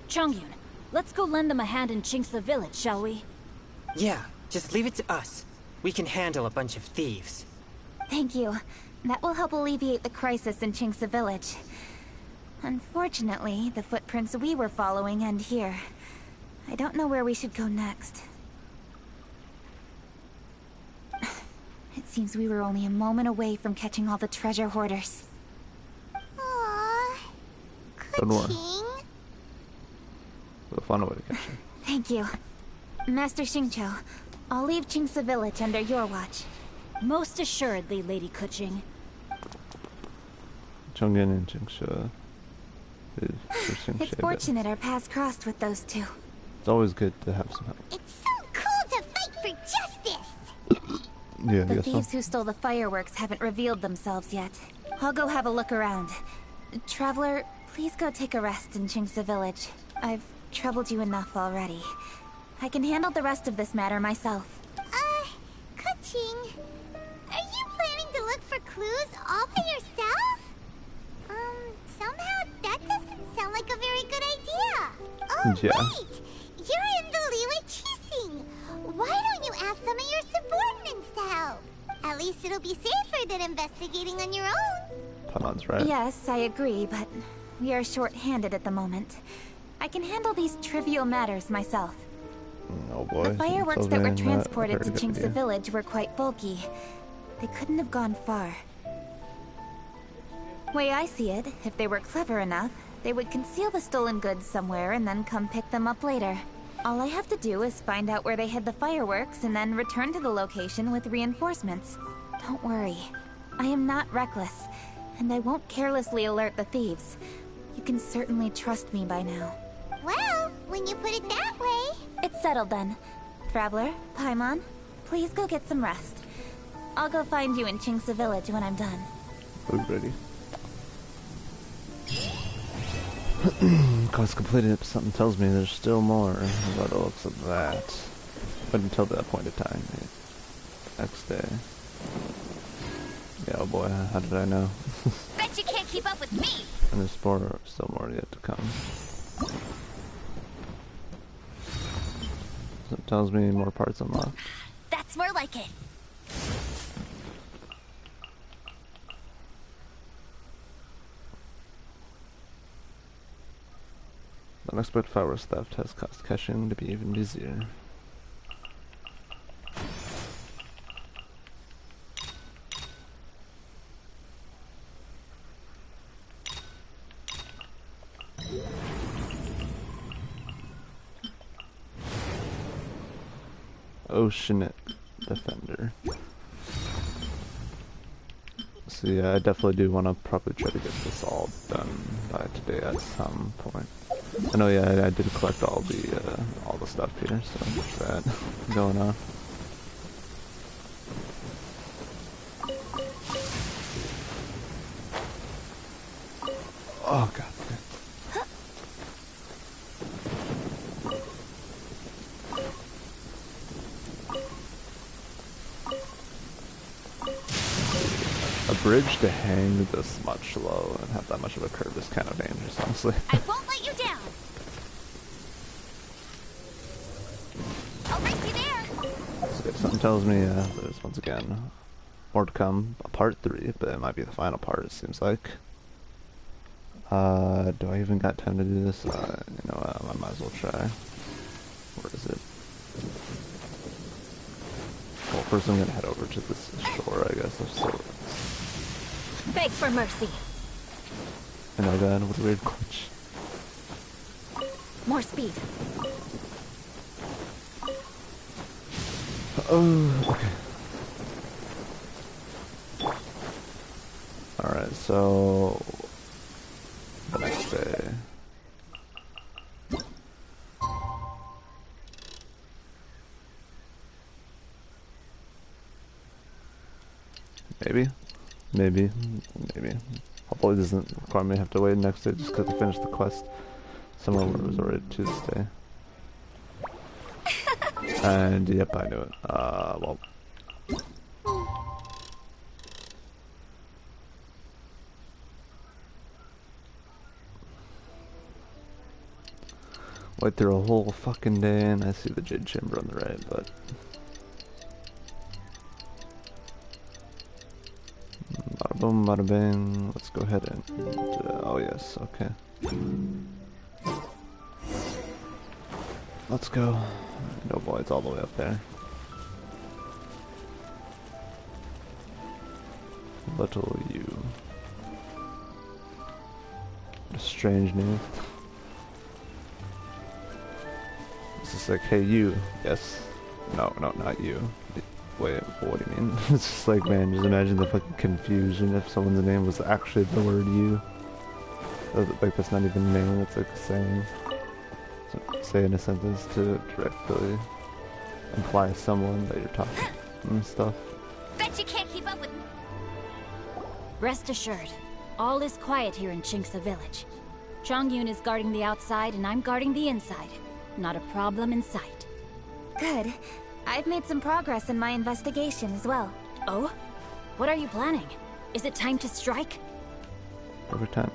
Chongyun, let's go lend them a hand in Qingce Village, shall we?
Yeah, just leave it to us. We can handle a bunch of thieves.
Thank you. That will help alleviate the crisis in Qingce Village. Unfortunately, the footprints we were following end here. I don't know where we should go next. It seems we were only a moment away from catching all the treasure hoarders.
Aww.
Don't worry.
Kuching.
We'll find a way to catch him.
Thank you. Master Xingqiu, I'll leave Qingce Village under your watch.
Most assuredly, Lady Kuching.
Chongyun and Qingce.
It's fortunate our paths crossed with those two.
It's always good to have some help.
It's so cool to fight for justice!
Yeah, I
The
guess so.
thieves who stole the fireworks haven't revealed themselves yet. I'll go have a look around. Traveler, please go take a rest in Qingce Village. I've troubled you enough already. I can handle the rest of this matter myself.
Kuching, are you planning to look for clues all by yourself? Somehow that doesn't sound like a very good idea. Oh,
Yeah.
wait! You're in the Liwei Qixing. Why don't you ask some of your subordinates to help? At least it'll be safer than investigating on your own.
Paimon right.
Yes, I agree, but we are short-handed at the moment. I can handle these trivial matters myself.
Oh boy.
The fireworks
Tells
that
me
were
not a
transported to
very good
Qingce
idea.
Village were quite bulky. They couldn't have gone far. Way I see it, if they were clever enough, they would conceal the stolen goods somewhere and then come pick them up later. All I have to do is find out where they hid the fireworks and then return to the location with reinforcements. Don't worry. I am not reckless, and I won't carelessly alert the thieves. You can certainly trust me by now.
Well, when you put it that way...
It's settled then. Traveler, Paimon, please go get some rest. I'll go find you in Qingce Village when I'm done.
We're ready. Quest completed, but something tells me there's still more by the looks of that. But until that point of time, next day. Yeah, oh boy, how did I know?
Bet you can't keep up with me!
And there's still more yet to come. So it tells me more parts unlocked.
That's more like it.
The unexpected fireworks theft has caused caching to be even busier. Oceanic Defender. So yeah, I definitely do want to probably try to get this all done by today at some point. I know, yeah, I did collect all the stuff here, so there's that going on. Oh god. A bridge to hang this much low and have that much of a curve is kind of dangerous, honestly.
I won't let you down. I'll race you there.
So something tells me there's once again more to come, a part 3, but it might be the final part, it seems like. Do I even got time to do this? You know, I might as well try. Where is it? Well, first I'm gonna head over to this shore, I guess.
Beg for mercy.
And oh god, what a weird glitch.
More speed.
Oh, okay. Alright, so the next day. Maybe. Hopefully it doesn't require me to have to wait next day just because I finished the quest somewhere where it was already Tuesday. And yep, I knew it. Well. Wait through a whole fucking day and I see the Jade Chamber on the right, but bada boom, bada bang. Let's go ahead and oh yes, okay. Let's go. No boy, it's all the way up there. Little you. What a strange name. It's just like, hey you. Yes. No, not you. Wait, what do you mean? It's just like, man, just imagine the fucking confusion if someone's name was actually the word you. Like, that's not even a name, it's like saying. Say in a sentence to directly imply someone that you're talking and stuff.
Bet you can't keep up with me.
Rest assured, all is quiet here in Qingce Village. Chongyun is guarding the outside and I'm guarding the inside. Not a problem in sight.
Good. I've made some progress in my investigation as well.
Oh? What are you planning? Is it time to strike?
Every time.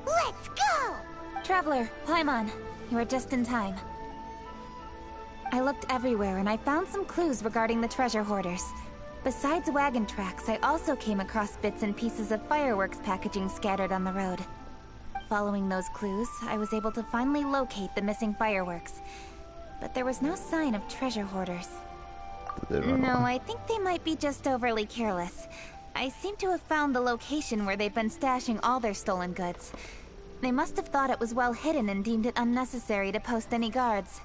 Let's go!
Traveler, Paimon, you are just in time. I looked everywhere and I found some clues regarding the treasure hoarders. Besides wagon tracks, I also came across bits and pieces of fireworks packaging scattered on the road. Following those clues, I was able to finally locate the missing fireworks. But there was no sign of treasure hoarders. No, I think they might be just overly careless. I seem to have found the location where they've been stashing all their stolen goods. They must have thought it was well hidden and deemed it unnecessary to post any guards.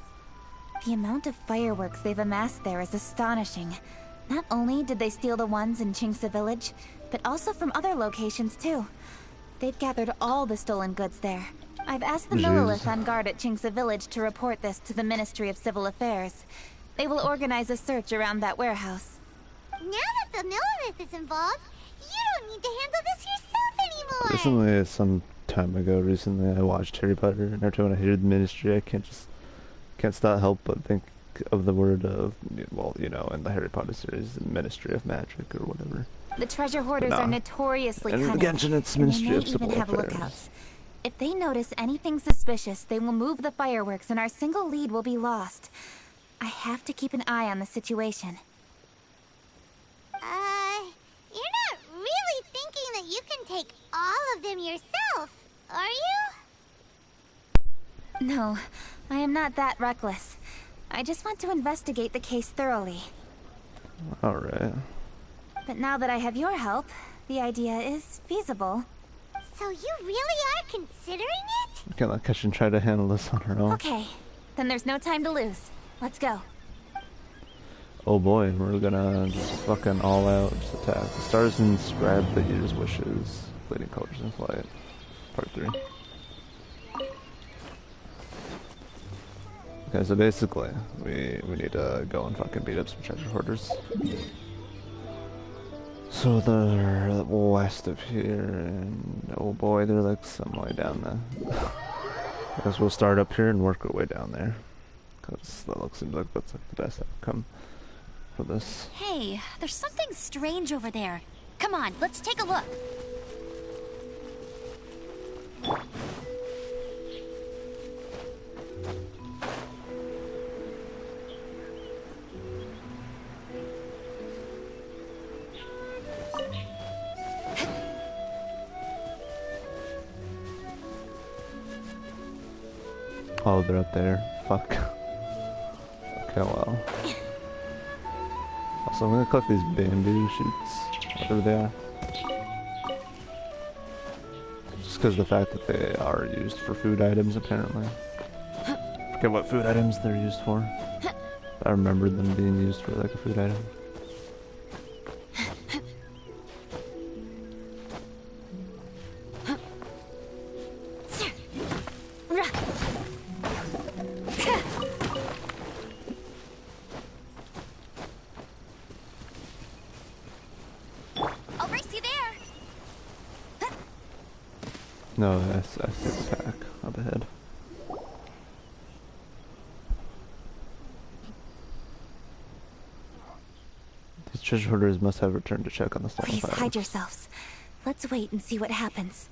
The amount of fireworks they've amassed there is astonishing. Not only did they steal the ones in Qingce Village, but also from other locations too. They've gathered all the stolen goods there. I've asked the Millilith on guard at Qingce Village to report this to the Ministry of Civil Affairs. They will organize a search around that warehouse.
Now that the Millilith is involved, you don't need to handle this yourself anymore!
Recently, some time ago, I watched Harry Potter, and every time I hear the Ministry, I can't stop help but think of the word of, well, you know, in the Harry Potter series, the Ministry of Magic or whatever.
The treasure hoarders are notoriously cunning,
and Genshin, it's
and
Ministry
they may
of Civil
even have
Affairs.
lookouts. If they notice anything suspicious, they will move the fireworks and our single lead will be lost. I have to keep an eye on the situation.
You're not really thinking that you can take all of them yourself, are you?
No, I am not that reckless. I just want to investigate the case thoroughly.
Alright.
But now that I have your help, the idea is feasible.
So you really are considering it?
I can't let Keshin try to handle this on her own.
Okay, then there's no time to lose. Let's go.
Oh boy, we're gonna just fucking all out just attack. The stars and spread the year's wishes. Fleeting colors in flight. Part 3. Okay, so basically, we need to go and fucking beat up some treasure hoarders. So they're west of here, and oh boy, they're like some way down there. I guess we'll start up here and work our way down there. Because that seems like that's like the best outcome for this.
Hey, there's something strange over there. Come on, let's take a look.
Oh, they're up there. Fuck. Okay, well. Also, I'm gonna collect these bamboo shoots, whatever they are. Just because of the fact that they are used for food items, apparently. Forget what food items they're used for. I remember them being used for like a food item.
I'll race you there.
No, I see the attack up ahead. These treasure hoarders must have returned to check on the stolen
Please
fireworks.
hide yourselves. Let's wait and see what happens.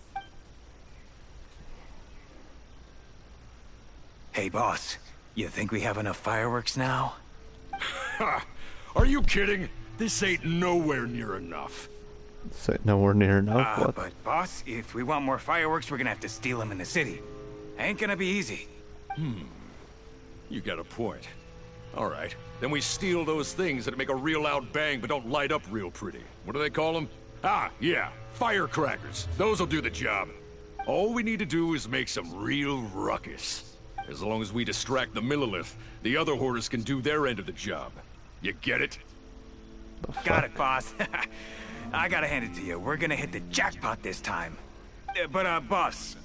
Hey, boss. You think we have enough fireworks now?
Ha! Are you kidding? This ain't nowhere near enough.
Say nowhere near enough. What?
But boss, if we want more fireworks, we're gonna have to steal them in the city. Ain't gonna be easy.
You got a point. All right, then we steal those things that make a real loud bang but don't light up real pretty. What do they call them? Ah, yeah, firecrackers. Those'll do the job. All we need to do is make some real ruckus. As long as we distract the Millilith, the other hoarders can do their end of the job. You get it?
Got it, boss. I gotta hand it to you. We're gonna hit the jackpot this time. But, boss,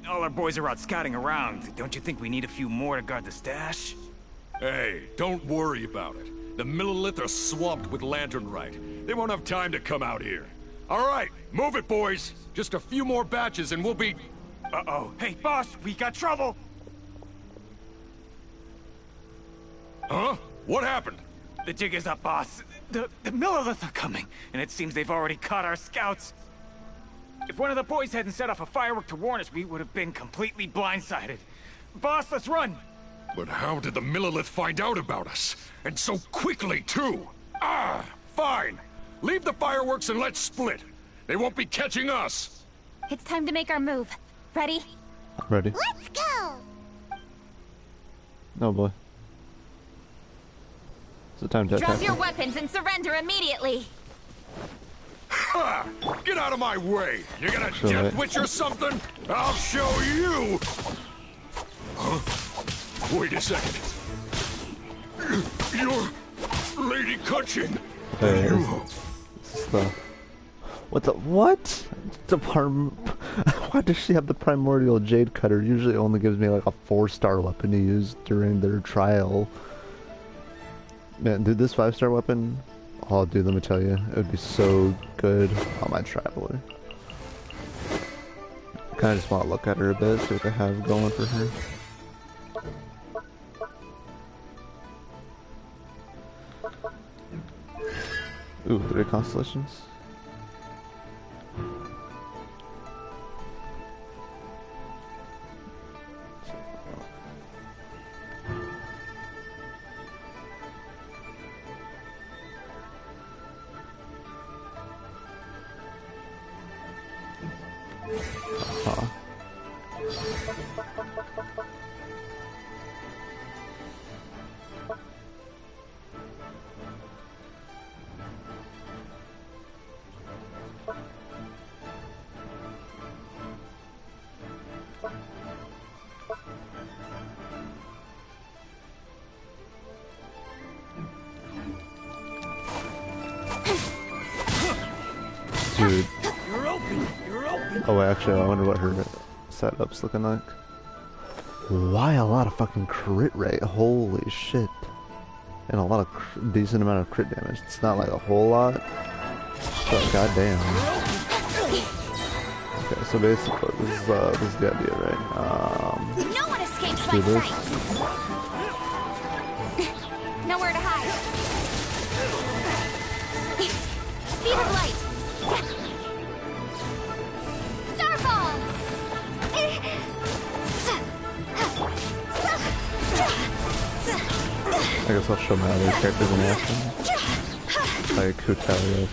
all our boys are out scouting around. Don't you think we need a few more to guard the stash?
Hey, don't worry about it. The Millilith are swamped with lanternite. They won't have time to come out here. All right, move it, boys. Just a few more batches and we'll be...
Uh-oh. Hey, boss, we got trouble!
Huh? What happened?
The jig is up, boss. The Millilith are coming, and it seems they've already caught our scouts. If one of the boys hadn't set off a firework to warn us, we would have been completely blindsided. Boss, let's run!
But how did the Millilith find out about us? And so quickly, too! Ah, fine! Leave the fireworks and let's split! They won't be catching us!
It's time to make our move. Ready?
Ready.
Let's go!
Oh boy. It's the time to
Drop
attack.
your weapons and surrender immediately.
Ha! Get out of my way! You gonna
Sure,
death
right.
witch or something? I'll show you! Huh? Wait a second. You're... Lady Cutchin!
Hey, this is the... What the... What? The Why does she have the primordial jade cutter? Usually only gives me like a 4-star weapon to use during their trial. Man, dude, this 5-star weapon... Oh, dude, let me tell you, it would be so good on my traveler. I kinda just want to look at her a bit, see what they have going for her. Ooh, 3 constellations. Uh-huh. Dude.
You're open. You're open.
Oh, actually, I wonder what her setup's looking like. Why a lot of fucking crit rate? Holy shit. And a lot of decent amount of crit damage. It's not like a whole lot, but goddamn. Okay, so basically, this is the idea, right?
No one escapes
do
my
this.
sight. Nowhere to hide. Speed of light. Starball.
I guess I'll show my other characters in action. Like Hutalia.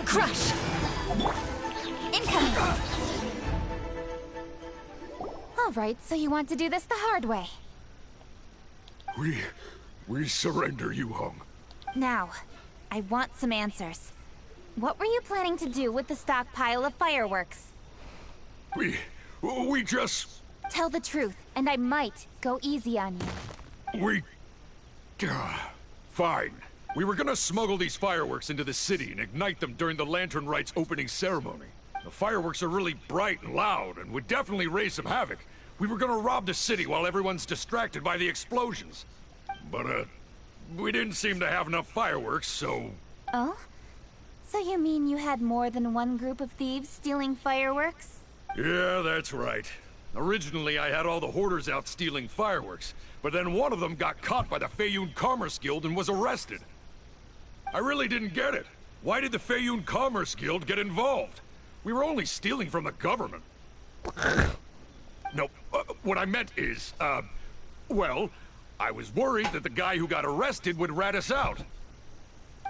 Crush. Incoming. All right, so you want to do this the hard way.
We surrender, you hung.
Now, I want some answers. What were you planning to do with the stockpile of fireworks?
We just...
Tell the truth, and I might go easy on you.
Fine. We were gonna smuggle these fireworks into the city and ignite them during the Lantern Rite's opening ceremony. The fireworks are really bright and loud and would definitely raise some havoc. We were gonna rob the city while everyone's distracted by the explosions. But, we didn't seem to have enough fireworks, so...
Oh? So you mean you had more than one group of thieves stealing fireworks?
Yeah, that's right. Originally, I had all the hoarders out stealing fireworks, but then one of them got caught by the Feiyun Commerce Guild and was arrested. I really didn't get it. Why did the Feiyun Commerce Guild get involved? We were only stealing from the government. No, what I meant is, well, I was worried that the guy who got arrested would rat us out.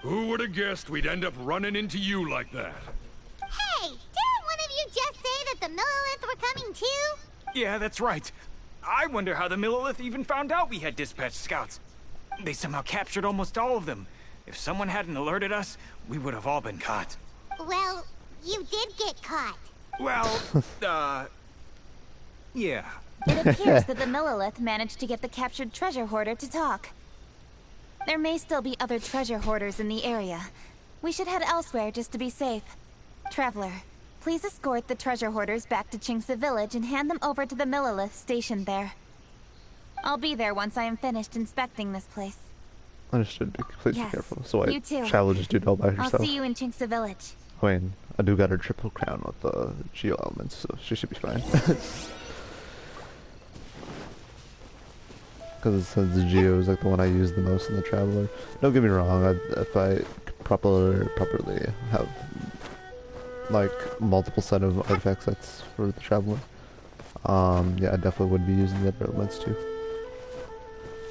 Who would have guessed we'd end up running into you like that?
Hey, didn't one of you just say that the Millilith were coming too?
Yeah, that's right. I wonder how the Millilith even found out we had dispatched scouts. They somehow captured almost all of them. If someone hadn't alerted us, we would have all been caught.
Well, you did get caught.
Well, yeah.
It appears that the Millilith managed to get the captured treasure hoarder to talk. There may still be other treasure hoarders in the area. We should head elsewhere just to be safe. Traveler, please escort the treasure hoarders back to Chingsa Village and hand them over to the Millilith stationed there. I'll be there once I am finished inspecting this place.
Understood. Be completely
Yes,
careful. So I
you too.
travel just do it all by herself.
I'll see you in Chingsa Village.
I mean, I do got her triple crown with the geo elements, so she should be fine. Because it says the geo is like the one I use the most in the traveler. Don't get me wrong, if I properly have like multiple set of artifact sets for the traveler, yeah, I definitely would be using the other elements too.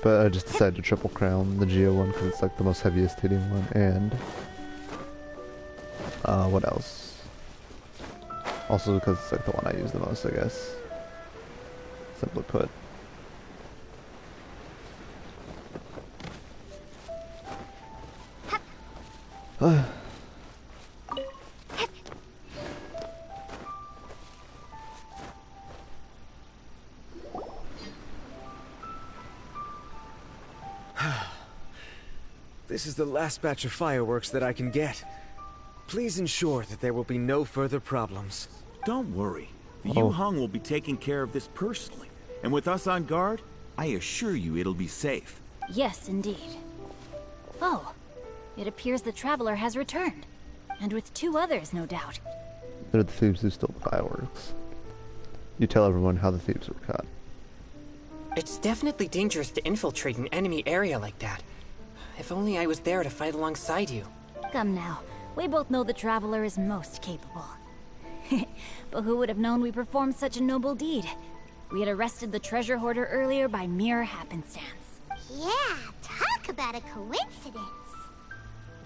But I just decided to triple crown the geo one because it's like the most heaviest hitting one, and what else? Also because it's like the one I use the most, I guess. Simply put.
This is the last batch of fireworks that I can get. Please ensure that there will be no further problems.
Don't worry. The Yu Hung will be taking care of this personally. And with us on guard, I assure you it'll be safe.
Yes, indeed. Oh, it appears the Traveler has returned. And with 2 others, no doubt.
They're the thieves who stole the fireworks. You tell everyone how the thieves were caught.
It's definitely dangerous to infiltrate an enemy area like that. If only I was there to fight alongside you.
Come now, we both know the Traveler is most capable. But who would have known we performed such a noble deed? We had arrested the treasure hoarder earlier by mere happenstance.
Yeah, talk about a coincidence.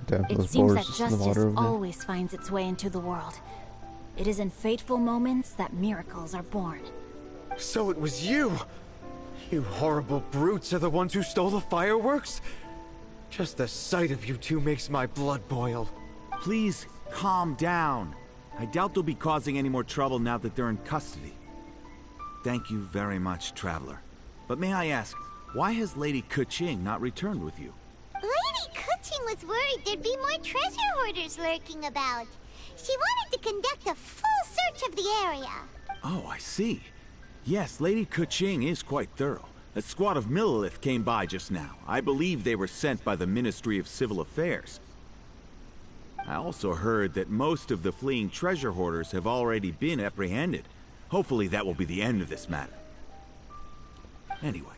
Damn,
It seems that justice always finds its way into the world. It is in fateful moments that miracles are born.
So it was you! You horrible brutes are the ones who stole the fireworks? Just the sight of you two makes my blood boil.
Please, calm down. I doubt they'll be causing any more trouble now that they're in custody. Thank you very much, Traveler. But may I ask, Why has Lady Keqing not returned with you?
Lady Kuching was worried there'd be more treasure hoarders lurking about. She wanted to conduct a full search of the area.
Oh, I see. Yes, Lady Keqing is quite thorough. A squad of Millilith came by just now. I believe they were sent by the Ministry of Civil Affairs. I also heard that most of the fleeing treasure hoarders have already been apprehended. Hopefully that will be the end of this matter. Anyway,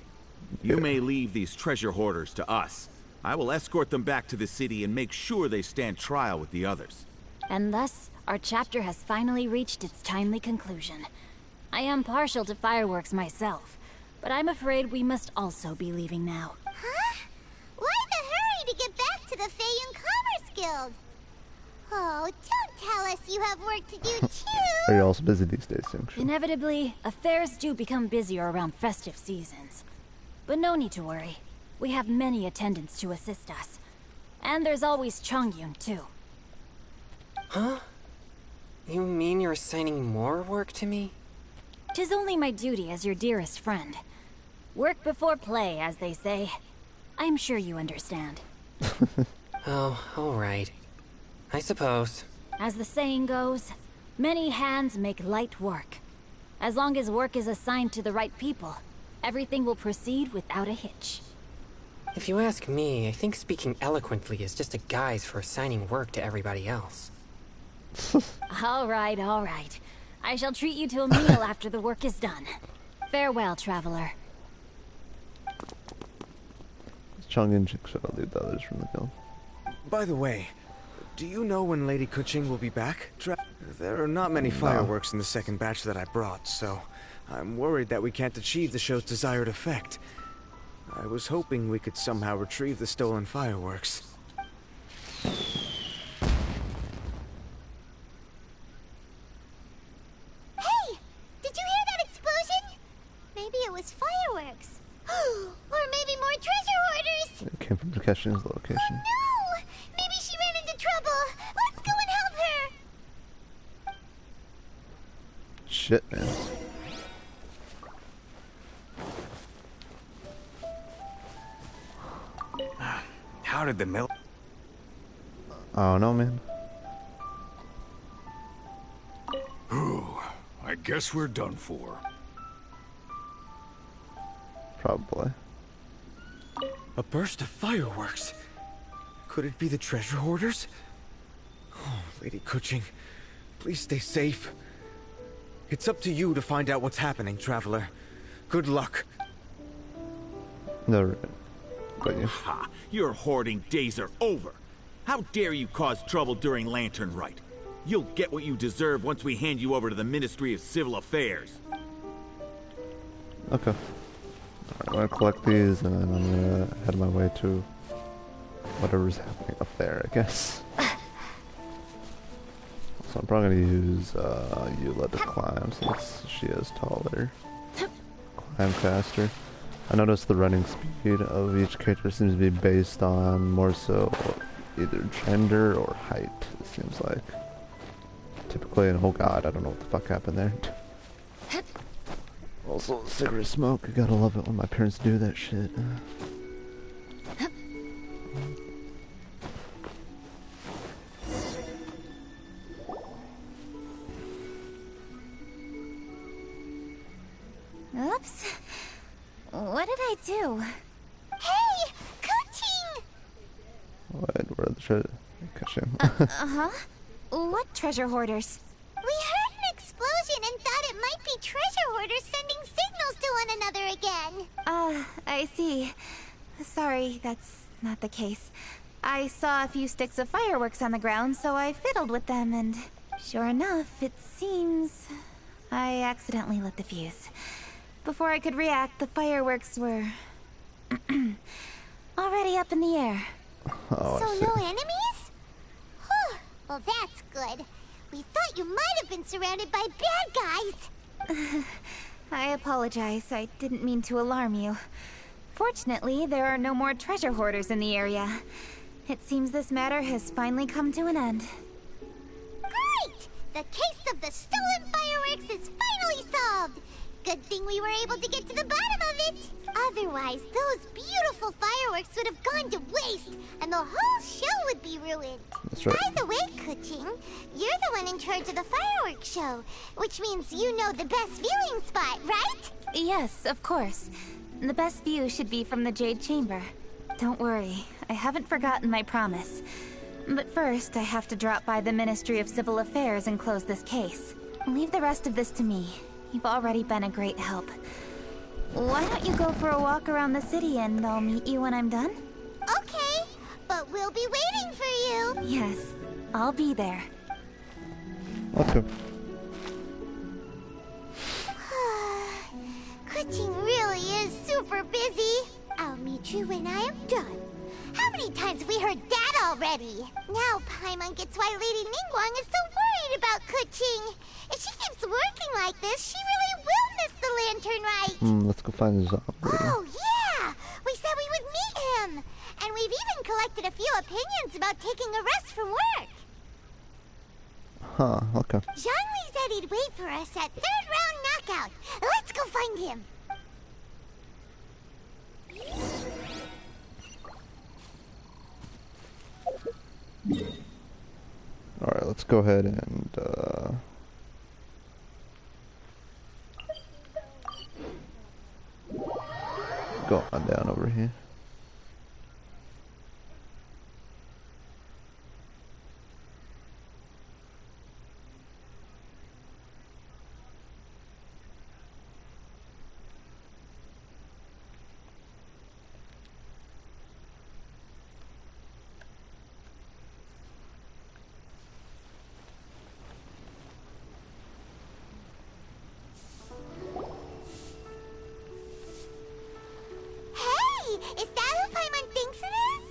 you may leave these treasure hoarders to us. I will escort them back to the city and make sure they stand trial with the others.
And thus, our chapter has finally reached its timely conclusion. I am partial to fireworks myself, but I'm afraid we must also be leaving now.
Huh? Why the hurry to get back to the Feiyun Commerce Guild? Oh, don't tell us you have work to do too!
Are you also busy these days, Xingqiu?
Inevitably, affairs do become busier around festive seasons. But no need to worry. We have many attendants to assist us. And there's always Chongyun, too.
Huh? You mean you're assigning more work to me?
'Tis only my duty as your dearest friend. Work before play, as they say. I'm sure you understand.
Oh, alright. I suppose.
As the saying goes, many hands make light work. As long as work is assigned to the right people, everything will proceed without a hitch.
If you ask me, I think speaking eloquently is just a guise for assigning work to everybody else.
All right, all right. I shall treat you to a meal after the work is done. Farewell, traveler.
Chung and Jigsaw lead the others from the guild.
By the way, do you know when Lady Keqing will be back? There are not many fireworks in the second batch that I brought, so I'm worried that we can't achieve the show's desired effect. I was hoping we could somehow retrieve the stolen fireworks.
Hey! Did you hear that explosion? Maybe it was fireworks. Or maybe more treasure hoarders!
It came from Takeshi's location.
No! Maybe she ran into trouble! Let's go and help her!
Shit, man.
How did the mill...
I don't know, man.
Ooh, I guess we're done for.
Probably.
A burst of fireworks? Could it be the treasure hoarders? Oh, Lady Keqing, please stay safe. It's up to you to find out what's happening, Traveler. Good luck.
No, but you.
Ha! Your hoarding days are over. How dare you cause trouble during Lantern Rite? You'll get what you deserve once we hand you over to the Ministry of Civil Affairs.
Okay. Alright, I'm gonna collect these and then I'm gonna head my way to whatever's happening up there, I guess. So I'm probably gonna use Eula to climb since she is taller. Climb faster. I noticed the running speed of each character seems to be based on more so either gender or height, it seems like. Typically, and oh god, I don't know what the fuck happened there. Also, cigarette smoke, I gotta love it when my parents do that shit.
Oops. What did I do?
Hey! Keqing!
Wait, where are the treasure?
Uh-huh. What treasure hoarders?
We heard an explosion and thought it might be treasure hoarders sending signals to one another again.
I see. Sorry, that's not the case. I saw a few sticks of fireworks on the ground, so I fiddled with them, and sure enough, it seems I accidentally lit the fuse. Before I could react, the fireworks were already up in the air.
Oh,
so no enemies? Whew. Well, that's good. We thought you might have been surrounded by bad guys.
I apologize. I didn't mean to alarm you. Fortunately, there are no more treasure hoarders in the area. It seems this matter has finally come to an end.
Great! The case of the stolen fireworks is finally solved! Good thing we were able to get to the bottom of it! Otherwise, those beautiful fireworks would have gone to waste, and the whole show would be ruined.
That's right.
By the way, Kuching, you're the one in charge of the fireworks show, which means you know the best viewing spot, right?
Yes, of course. The best view should be from the Jade Chamber. Don't worry, I haven't forgotten my promise. But first, I have to drop by the Ministry of Civil Affairs and close this case. Leave the rest of this to me. You've already been a great help. Why don't you go for a walk around the city and I'll meet you when I'm done?
Okay, but we'll be waiting for you.
Yes, I'll be there.
Okay.
Kuching really is super busy. I'll meet you when I am done. How many times have we heard that already? Now Paimon gets why Lady Ningguang is so worried about Kuching. If she keeps working like this, she really will miss the lantern rite.
Let's go find the zombie.
Oh, yeah! We said we would meet him! And we've even collected a few opinions about taking a rest from work.
Huh, okay.
Zhongli said he'd wait for us at 3rd round knockout. Let's go find him.
Alright, let's go ahead and go on down over here.
Is that who Paimon thinks it is?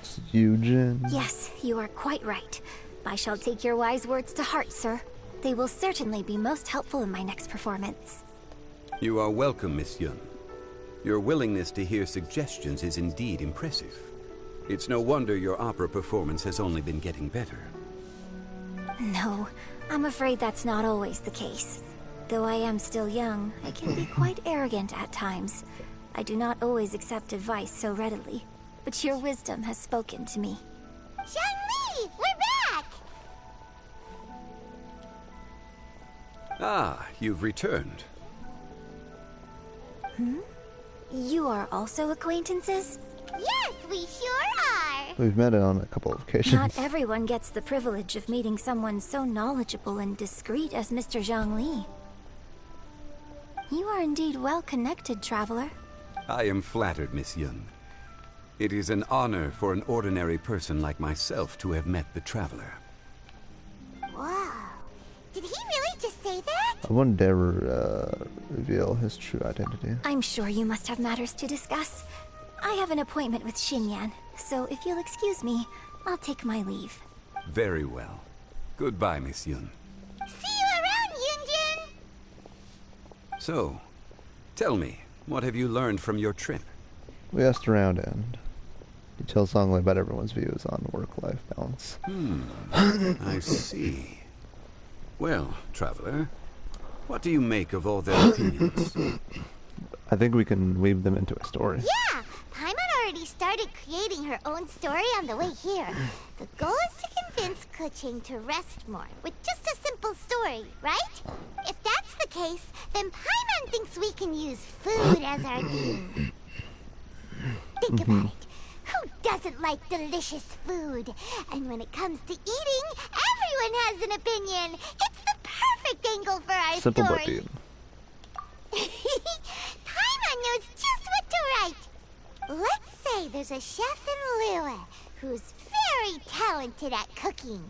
It's Eugen.
Yes, you are quite right. I shall take your wise words to heart, sir. They will certainly be most helpful in my next performance.
You are welcome, Miss Yun. Your willingness to hear suggestions is indeed impressive. It's no wonder your opera performance has only been getting better.
No, I'm afraid that's not always the case. Though I am still young, I can be quite arrogant at times. I do not always accept advice so readily, but your wisdom has spoken to me.
Zhongli, we're back!
Ah, you've returned.
Hmm? You are also acquaintances?
Yes, we sure are!
We've met on a couple of occasions.
Not everyone gets the privilege of meeting someone so knowledgeable and discreet as Mr. Zhongli. You are indeed well connected, traveler.
I am flattered, Miss Yun. It is an honor for an ordinary person like myself to have met the traveler.
Wow. Did he really just say that?
I wouldn't dare reveal his true identity.
I'm sure you must have matters to discuss. I have an appointment with Xinyan, so if you'll excuse me, I'll take my leave.
Very well. Goodbye, Miss Yun.
See you around, Yunjin!
So, tell me, what have you learned from your trip?
We asked around and he tells Zhongli about everyone's views on work-life balance.
I see. Well, traveler, what do you make of all their opinions?
I think we can weave them into a story.
Yeah! Paimon already started creating her own story on the way here. The goal is to convince Kuching to rest more with just a simple story, right? If that's the case, then Paimon thinks we can use food as our theme. Think about it. Who doesn't like delicious food? And when it comes to eating, everyone has an opinion. It's the perfect angle for our
Simple but
story.
deep.
Paimon knows just what to write. Let's say there's a chef in Liyue who's very talented at cooking.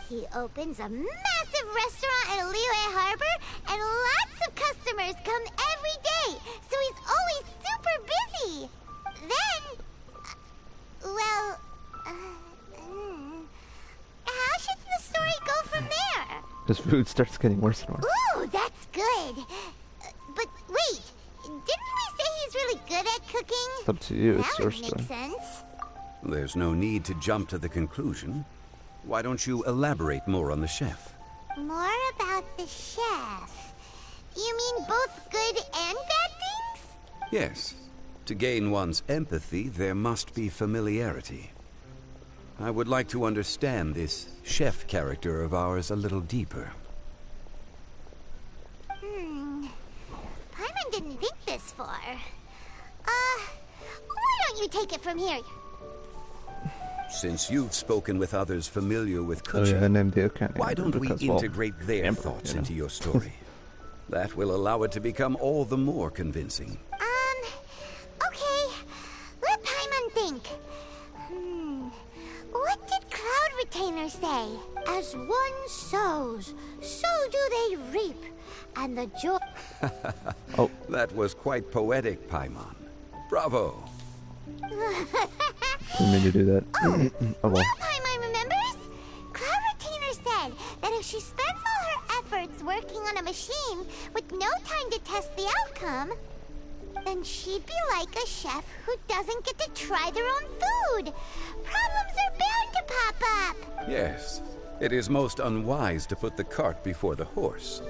He opens a massive restaurant in Liyue Harbor, and lots of customers come every day, so he's always super busy. Then, how should the story go from there?
His food starts getting worse and worse.
Ooh, that's good. But wait, didn't we say he's really good at cooking?
It's up to you,
That
it's your
would make
story.
sense.
There's no need to jump to the conclusion. Why don't you elaborate more on the chef?
More about the chef. You mean both good and bad things?
Yes. To gain one's empathy, there must be familiarity. I would like to understand this chef character of ours a little deeper.
Paimon didn't think this far. Why don't you take it from here?
Since you've spoken with others familiar with cooking, why don't we integrate their thoughts into your story? That will allow it to become all the more convincing.
Okay. Let Paimon think. What did Cloud Retainer say? As one sows, so do they reap. And the joy...
Oh, that was quite poetic, Paimon. Bravo.
Didn't mean to do that. Oh well.
Now Paimon remembers? Cloud Retainer said that if she spends all her efforts working on a machine with no time to test the outcome, then she'd be like a chef who doesn't get to try their own food. Problems are bound to pop up.
Yes, it is most unwise to put the cart before the horse.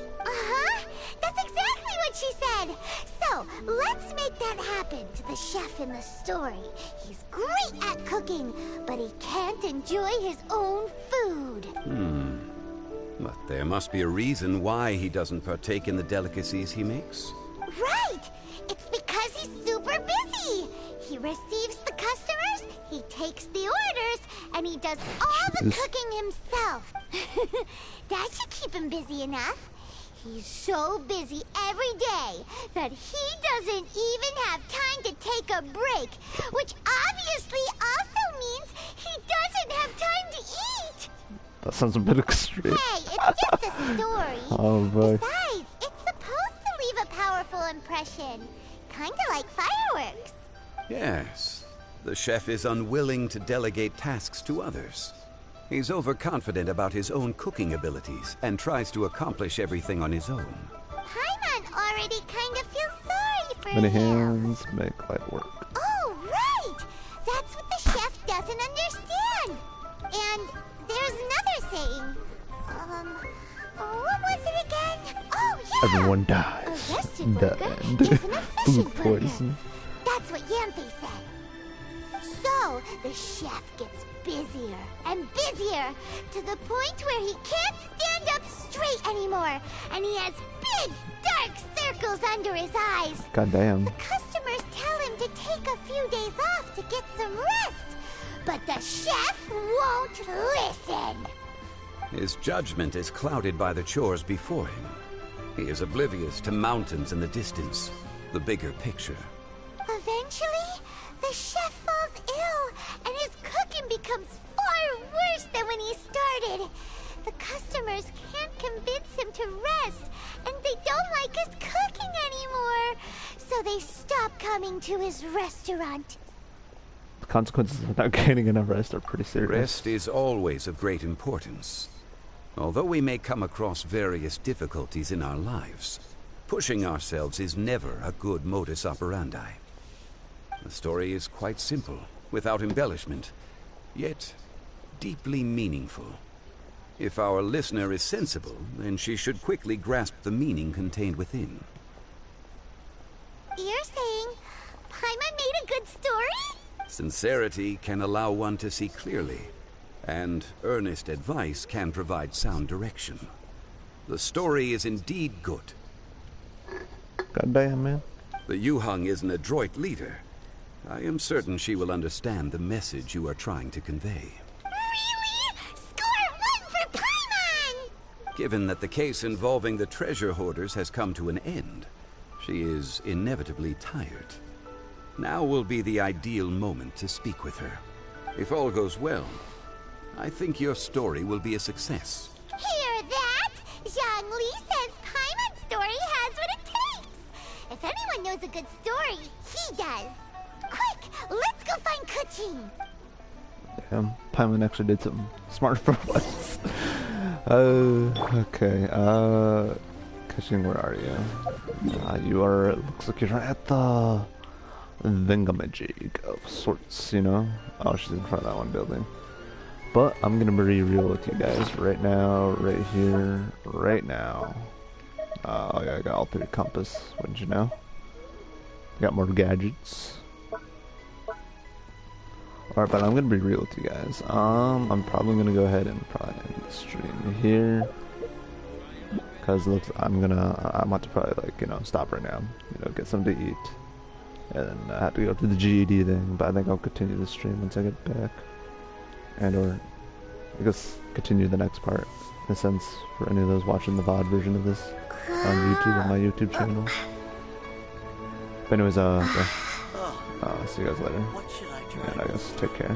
That's exactly what she said. So, let's make that happen to the chef in the story. He's great at cooking, but he can't enjoy his own food.
But there must be a reason why he doesn't partake in the delicacies he makes.
Right! It's because he's super busy. He receives the customers, he takes the orders, and he does all the cooking himself. That should keep him busy enough. He's so busy every day that he doesn't even have time to take a break, which obviously also means he doesn't have time to eat.
That sounds a bit extreme.
Hey, it's just a story.
Oh boy.
Besides, it's supposed to leave a powerful impression. Kinda like fireworks.
Yes, the chef is unwilling to delegate tasks to others. He's overconfident about his own cooking abilities and tries to accomplish everything on his own.
Paimon already kind of feels sorry for
Many
him.
hands make light work.
Oh, right! That's what the chef doesn't understand. And there's another saying. What was it again? Oh, yeah!
Everyone dies.
A rested
The
worker
end.
is an
Food
efficient worker.
poison.
That's what Yamfe said. So, the chef gets busier and busier to the point where he can't stand up straight anymore, and he has big, dark circles under his eyes.
Goddamn.
The customers tell him to take a few days off to get some rest, but the chef won't listen.
His judgment is clouded by the chores before him. He is oblivious to mountains in the distance, the bigger picture.
Eventually, the chef falls ill, and his cooking becomes far worse than when he started. The customers can't convince him to rest, and they don't like his cooking anymore, so they stop coming to his restaurant.
The consequences of not gaining enough rest are pretty serious.
Rest is always of great importance. Although we may come across various difficulties in our lives, pushing ourselves is never a good modus operandi. The story is quite simple, without embellishment, yet deeply meaningful. If our listener is sensible, then she should quickly grasp the meaning contained within.
You're saying Paimon made a good story?
Sincerity can allow one to see clearly, and earnest advice can provide sound direction. The story is indeed good.
Goddamn, man.
The Yuhang is an adroit leader. I am certain she will understand the message you are trying to convey.
Really? Score 1 for Paimon!
Given that the case involving the treasure hoarders has come to an end, she is inevitably tired. Now will be the ideal moment to speak with her. If all goes well, I think your story will be a success.
Hear that? Zhang Li says Paimon's story has what it takes. If anyone knows a good story, he does. Quick, let's go find Kuching.
Damn, Paimon actually did something smart for once. Okay, Kuching, where are you? You are, it looks like you're at the thingamajig of sorts, you know? Oh, she's in front of that one building. But I'm gonna be real with you guys right now, right here, right now. Oh yeah, I got all 3 compass. What did you know? Got more gadgets. Alright, but I'm gonna be real with you guys. I'm probably gonna go ahead and probably end the stream here. Cause it looks, I'm about to probably, like, you know, stop right now. You know, get something to eat. And then I have to go to the GED thing, but I think I'll continue the stream once I get back. And or, I guess, continue the next part. In a sense, for any of those watching the VOD version of this on YouTube, on my YouTube channel. But anyways, yeah. See you guys later. And I guess take care.